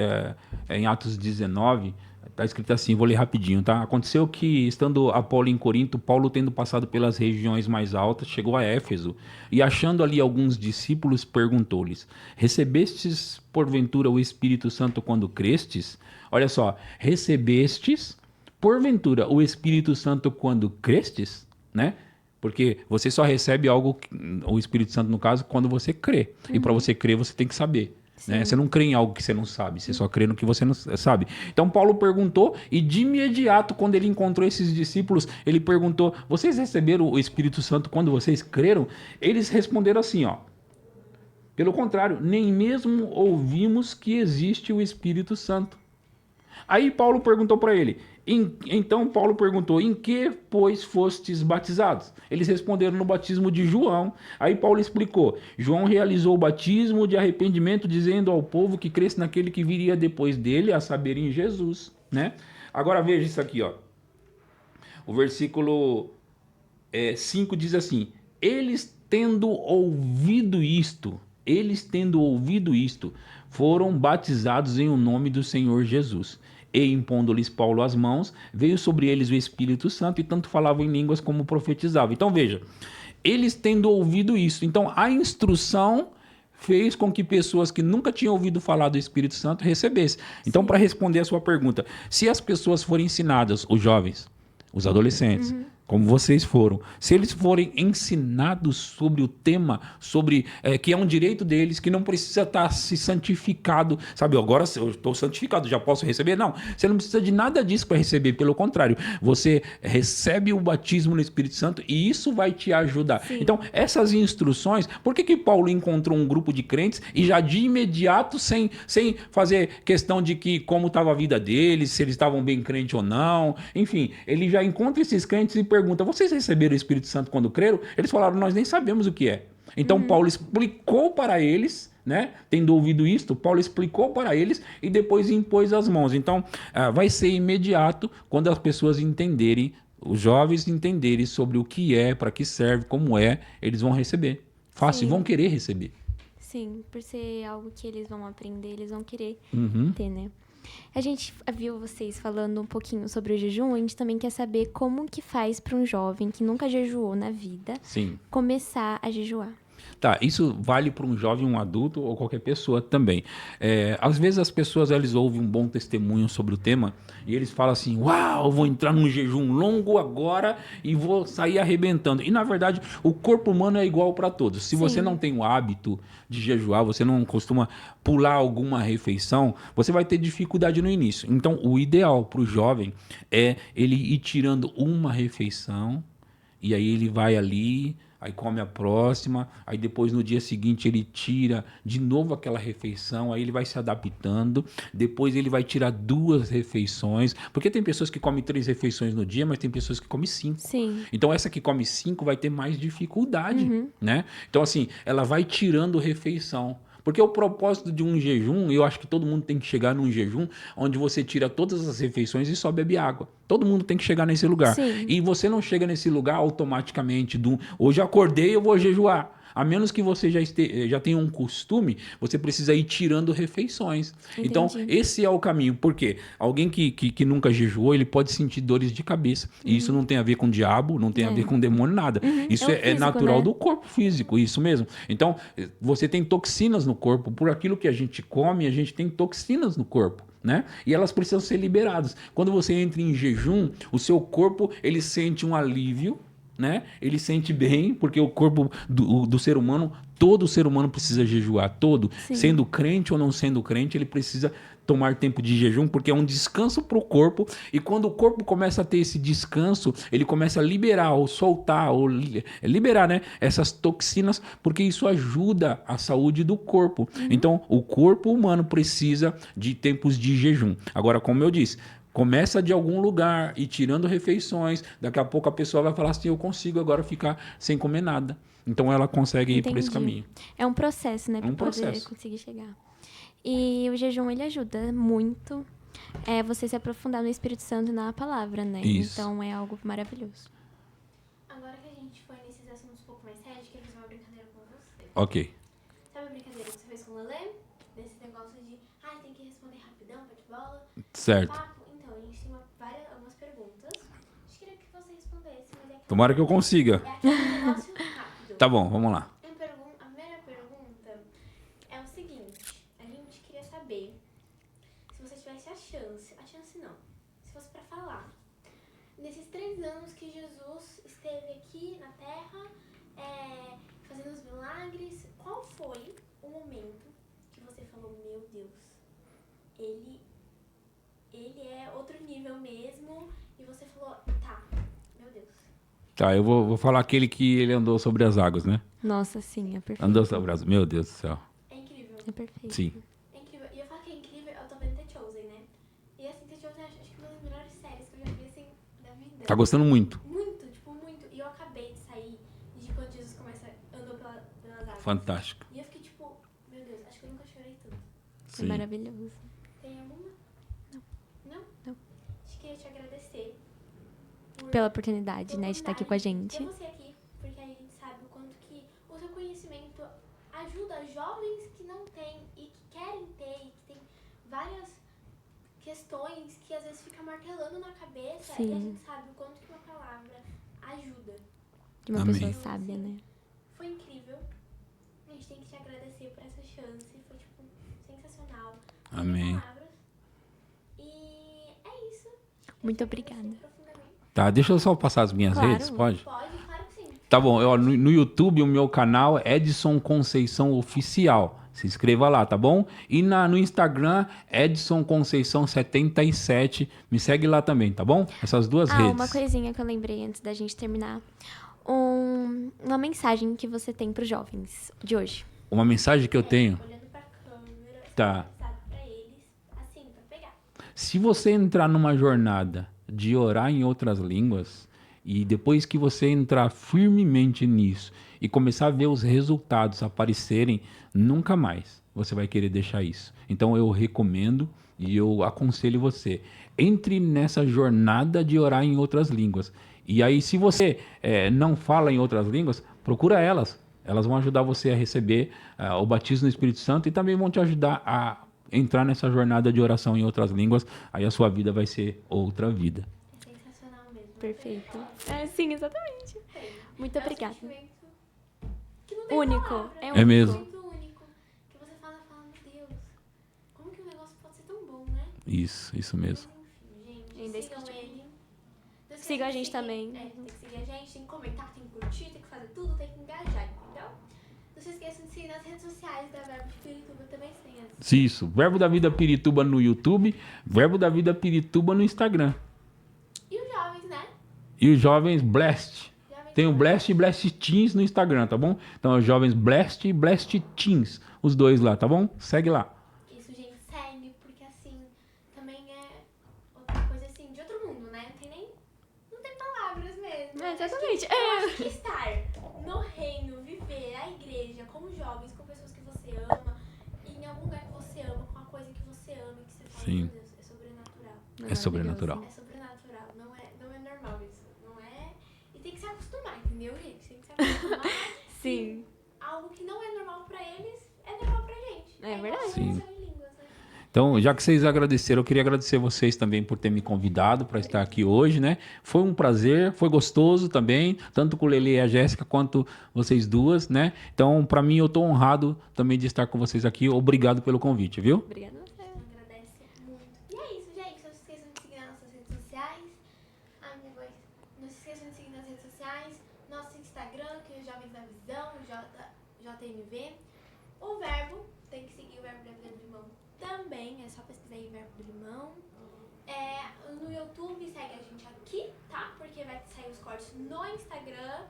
Speaker 2: em Atos 19, está escrito assim, vou ler rapidinho, tá? Aconteceu que, estando Apolo em Corinto, Paulo, tendo passado pelas regiões mais altas, chegou a Éfeso e, achando ali alguns discípulos, perguntou-lhes, recebestes, porventura, o Espírito Santo quando crestes? Olha só, recebestes, porventura, o Espírito Santo quando crestes? Né? Porque você só recebe algo, o Espírito Santo no caso, quando você crê. E para você crer, você tem que saber. Né? Você não crê em algo que você não sabe, você só crê no que você não sabe. Então Paulo perguntou e de imediato, quando ele encontrou esses discípulos, ele perguntou, vocês receberam o Espírito Santo quando vocês creram? Eles responderam assim, ó. Pelo contrário, nem mesmo ouvimos que existe o Espírito Santo. Aí Paulo perguntou para ele, então Paulo perguntou, em que, pois, fostes batizados? Eles responderam no batismo de João. Aí Paulo explicou, João realizou o batismo de arrependimento, dizendo ao povo que cresce naquele que viria depois dele, a saber, em Jesus. Né? Agora veja isso aqui, ó. O versículo 5 diz assim, eles tendo ouvido isto, foram batizados em o nome do Senhor Jesus. E impondo-lhes Paulo as mãos, veio sobre eles o Espírito Santo e tanto falavam em línguas como profetizavam. Então veja, eles tendo ouvido isso, então a instrução fez com que pessoas que nunca tinham ouvido falar do Espírito Santo recebessem. Então, para responder a sua pergunta, se as pessoas forem ensinadas, os jovens, os adolescentes, como vocês foram, se eles forem ensinados sobre o tema, sobre que é um direito deles, que não precisa estar se santificado, sabe, agora eu estou santificado, já posso receber? Não, você não precisa de nada disso para receber, pelo contrário, você recebe o batismo no Espírito Santo e isso vai te ajudar.
Speaker 4: Sim.
Speaker 2: Então, essas instruções, por que Paulo encontrou um grupo de crentes e já de imediato, sem fazer questão de que como estava a vida deles, se eles estavam bem crentes ou não, enfim, ele já encontra esses crentes e pergunta, vocês receberam o Espírito Santo quando creram? Eles falaram, nós nem sabemos o que é. Então Paulo explicou para eles, né? Tendo ouvido isto, Paulo explicou para eles e depois impôs as mãos. Então vai ser imediato quando as pessoas entenderem, os jovens entenderem sobre o que é, para que serve, como é, eles vão receber. Fácil,
Speaker 4: Sim.
Speaker 2: vão querer receber.
Speaker 4: Sim, por ser algo que eles vão aprender, eles vão querer
Speaker 2: Uhum.
Speaker 4: ter, né? A gente viu vocês falando um pouquinho sobre o jejum, a gente também quer saber como que faz para um jovem que nunca jejuou na vida
Speaker 2: Sim.
Speaker 4: começar a jejuar.
Speaker 2: Tá, isso vale para um jovem, um adulto ou qualquer pessoa também. Às vezes as pessoas eles ouvem um bom testemunho sobre o tema e eles falam assim, uau, eu vou entrar num jejum longo agora e vou sair arrebentando. E na verdade o corpo humano é igual para todos. Se você
Speaker 4: Sim.
Speaker 2: não tem o hábito de jejuar, você não costuma pular alguma refeição, você vai ter dificuldade no início. Então o ideal para o jovem é ele ir tirando uma refeição e aí ele vai ali... aí come a próxima, aí depois no dia seguinte ele tira de novo aquela refeição, aí ele vai se adaptando, depois ele vai tirar 2 refeições, porque tem pessoas que comem 3 refeições no dia, mas tem pessoas que comem 5.
Speaker 4: Sim.
Speaker 2: Então essa que come 5 vai ter mais dificuldade, né? Então assim, ela vai tirando refeição. Porque o propósito de um jejum, eu acho que todo mundo tem que chegar num jejum onde você tira todas as refeições e só bebe água. Todo mundo tem que chegar nesse lugar.
Speaker 4: Sim.
Speaker 2: E você não chega nesse lugar automaticamente hoje eu acordei, eu vou jejuar. A menos que você já tenha um costume, você precisa ir tirando refeições.
Speaker 4: Entendi.
Speaker 2: Então, esse é o caminho. Por quê? Alguém que nunca jejuou, ele pode sentir dores de cabeça. E isso não tem a ver com o diabo, não tem a ver com o demônio, nada. Isso
Speaker 4: É o
Speaker 2: é
Speaker 4: físico,
Speaker 2: natural
Speaker 4: né?
Speaker 2: do corpo físico, isso mesmo. Então, você tem toxinas no corpo. Por aquilo que a gente come, a gente tem toxinas no corpo. Né? E elas precisam ser liberadas. Quando você entra em jejum, o seu corpo ele sente um alívio, né? Ele sente bem, porque o corpo do ser humano, todo ser humano precisa jejuar, todo.
Speaker 4: Sim.
Speaker 2: Sendo crente ou não sendo crente, ele precisa tomar tempo de jejum, porque é um descanso para o corpo, e quando o corpo começa a ter esse descanso, ele começa a liberar, ou soltar, ou liberar, né, essas toxinas, porque isso ajuda a saúde do corpo. Então, o corpo humano precisa de tempos de jejum. Agora, como eu disse, começa de algum lugar e tirando refeições, daqui a pouco a pessoa vai falar assim, eu consigo agora ficar sem comer nada. Então, ela consegue ir por esse
Speaker 4: Entendi.
Speaker 2: caminho.
Speaker 4: É um processo, né?
Speaker 2: É um
Speaker 4: Pra poder
Speaker 2: processo.
Speaker 4: conseguir chegar. E o jejum, ele ajuda muito você se aprofundar no Espírito Santo e na palavra, né?
Speaker 2: Isso.
Speaker 4: Então, é algo maravilhoso.
Speaker 6: Agora que a gente foi nesses assuntos um pouco mais sérios, queria fazer uma brincadeira com você.
Speaker 2: Ok.
Speaker 6: Sabe a brincadeira que você fez com o Lelê? Desse negócio de, tem que responder rapidão, bate-bola,
Speaker 2: Certo.
Speaker 6: papo. Então, a gente tem algumas perguntas. A gente queria que você respondesse, mas é que
Speaker 2: Tomara que eu consiga.
Speaker 6: é aquele negócio rápido.
Speaker 2: Tá bom, vamos lá.
Speaker 6: A primeira pergunta é o seguinte: a gente queria saber se você tivesse a chance não, se fosse pra falar, nesses 3 anos que Jesus esteve aqui na Terra, fazendo os milagres, qual foi o momento que você falou, meu Deus, ele é outro nível mesmo, e você falou, tá, meu Deus.
Speaker 2: Tá, eu vou falar aquele que ele andou sobre as águas, né?
Speaker 4: Nossa, sim, é perfeito.
Speaker 2: Andou sobre as... Meu Deus do céu.
Speaker 6: É incrível.
Speaker 4: É perfeito.
Speaker 2: Sim.
Speaker 6: É incrível. E eu falo que é incrível, eu tô vendo The Chosen, né? E assim, The Chosen acho que é uma das melhores séries que eu já vi, assim, da vida.
Speaker 2: Tá gostando muito.
Speaker 6: Muito, tipo, muito. E eu acabei de sair de quando Jesus andou pelas águas.
Speaker 2: Fantástico.
Speaker 6: E eu fiquei tipo, meu Deus, acho que eu nunca chorei tanto.
Speaker 4: É
Speaker 2: Sim.
Speaker 4: maravilhoso.
Speaker 6: Tem alguma? Não?
Speaker 4: Não.
Speaker 6: A gente queria te agradecer
Speaker 4: Pela oportunidade,
Speaker 6: pela
Speaker 4: né, de estar aqui com a gente.
Speaker 6: ter você aqui, porque aí a gente sabe o quanto que o seu conhecimento ajuda jovens que não têm e que querem ter e que tem várias questões que às vezes fica martelando na cabeça e a
Speaker 4: Sim.
Speaker 6: gente sabe o quanto que uma palavra ajuda.
Speaker 4: De uma
Speaker 2: Amém.
Speaker 4: pessoa sábia, né?
Speaker 6: Foi incrível. A gente tem que te agradecer por essa chance. Foi, tipo, sensacional. Sem
Speaker 2: Amém.
Speaker 6: palavras. E é isso.
Speaker 4: Muito
Speaker 6: Eu queria
Speaker 4: obrigada.
Speaker 6: agradecer profundamente.
Speaker 2: Tá, deixa eu só passar as minhas
Speaker 4: Claro.
Speaker 2: redes, pode?
Speaker 6: Pode, claro que sim.
Speaker 2: Tá bom, no YouTube o meu canal é Edson Conceição Oficial. Se inscreva lá, tá bom? E no Instagram, Edson Conceição 77. Me segue lá também, tá bom? Essas 2 redes.
Speaker 4: Uma coisinha que eu lembrei antes da gente terminar. Uma mensagem que você tem pros jovens de hoje.
Speaker 2: Uma mensagem que eu tenho.
Speaker 6: Olhando pra câmera,
Speaker 2: Tá.
Speaker 6: pensado pra eles, assim, pra pegar.
Speaker 2: Se você entrar numa jornada de orar em outras línguas, e depois que você entrar firmemente nisso e começar a ver os resultados aparecerem, nunca mais você vai querer deixar isso. Então eu recomendo e eu aconselho você, entre nessa jornada de orar em outras línguas. E aí, se você não fala em outras línguas, procura elas. Elas vão ajudar você a receber o batismo no Espírito Santo e também vão te ajudar a entrar nessa jornada de oração em outras línguas. Aí a sua vida vai ser outra vida.
Speaker 6: É sensacional mesmo.
Speaker 4: Perfeito. Sim, exatamente. Muito
Speaker 6: É um
Speaker 4: obrigada.
Speaker 6: sentimento que não tem
Speaker 4: Único.
Speaker 6: palavra.
Speaker 4: É
Speaker 2: É
Speaker 4: único.
Speaker 2: mesmo.
Speaker 6: Muito único. Que você fala, meu Deus, como que um negócio pode ser tão bom, né?
Speaker 2: Isso mesmo.
Speaker 6: Mas enfim, gente,
Speaker 4: Ainda
Speaker 6: sigam
Speaker 4: esqueci.
Speaker 6: ele. Não esqueça
Speaker 4: Sigam a
Speaker 6: de
Speaker 4: gente
Speaker 6: seguir-
Speaker 4: também.
Speaker 6: tem que seguir a gente, tem que comentar, tem que curtir, tem que fazer tudo, tem que engajar, entendeu? Não se esqueçam de seguir nas redes sociais da Verbo de Pirituba também, tem as...
Speaker 2: Isso. Verbo da Vida Pirituba no YouTube, Verbo da Vida Pirituba no Instagram.
Speaker 6: E os jovens, né?
Speaker 2: E os jovens Blessed.
Speaker 6: Jovens
Speaker 2: Tem o Blast e Blast Teens no Instagram, tá bom? Então, é Jovens Blast e Blast Teens. Os dois lá, tá bom? Segue lá.
Speaker 6: Isso, gente, segue, porque assim, também é outra coisa assim, de outro mundo, né? Não tem palavras mesmo.
Speaker 4: É, exatamente.
Speaker 6: Eu acho que estar no reino, viver a igreja com jovens, com pessoas que você ama, e em algum lugar que você ama, com a coisa que você ama, que você fala,
Speaker 2: Sim.
Speaker 6: meu Deus, é sobrenatural.
Speaker 2: É sobrenatural.
Speaker 6: É sobrenatural, não é normal isso. Não é. E tem que se acostumar, entendeu, gente? Tem que se acostumar.
Speaker 4: Sim.
Speaker 6: Algo que não é normal pra eles é normal pra gente.
Speaker 4: É verdade.
Speaker 6: igual
Speaker 2: Sim.
Speaker 6: conversação em línguas, né?
Speaker 2: Então, já que vocês agradeceram, eu queria agradecer vocês também por ter me convidado para estar aqui hoje, né? Foi um prazer, foi gostoso também, tanto com o Lelê e a Jéssica, quanto vocês duas, né? Então, para mim, eu tô honrado também de estar com vocês aqui. Obrigado pelo convite, viu?
Speaker 4: Obrigada a você.
Speaker 6: Agradece muito. E é isso, gente. Não se esqueçam de seguir nas nossas redes sociais. Ai, minha voz. Não se esqueçam de seguir nas redes sociais. Nosso Instagram, que é Jovens da Visão, JMV. O Verbo, tem que seguir o Verbo da Vida do Limão também. É só pesquisar aí Verbo do Limão. No YouTube, segue a gente aqui, tá? Porque vai sair os cortes no Instagram.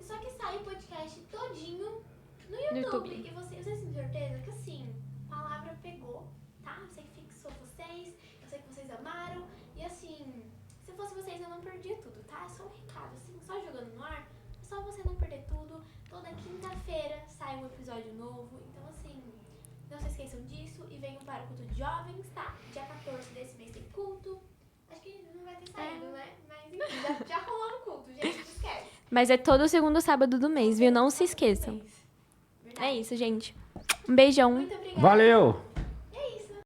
Speaker 6: Só que sai o podcast todinho no YouTube.
Speaker 4: YouTube.
Speaker 6: E vocês têm certeza que assim, a palavra pegou, tá? Eu sei que fixou vocês, eu sei que vocês amaram. E assim, se fosse vocês eu não perdia tudo, tá? É só um recado, assim, só jogando no ar. É só você não perder tudo. Toda quinta-feira sai um episódio novo. Então assim, não se esqueçam disso. E venham para o culto de jovens, tá? Dia 14 desse mês tem culto. Acho que não vai ter saído, né? Mas enfim, já rolou no culto, gente. Não esquece.
Speaker 4: Mas é todo segundo sábado do mês, viu? Não se esqueçam.
Speaker 6: Verdade.
Speaker 4: É isso, gente. Um beijão.
Speaker 6: Muito obrigada.
Speaker 2: Valeu!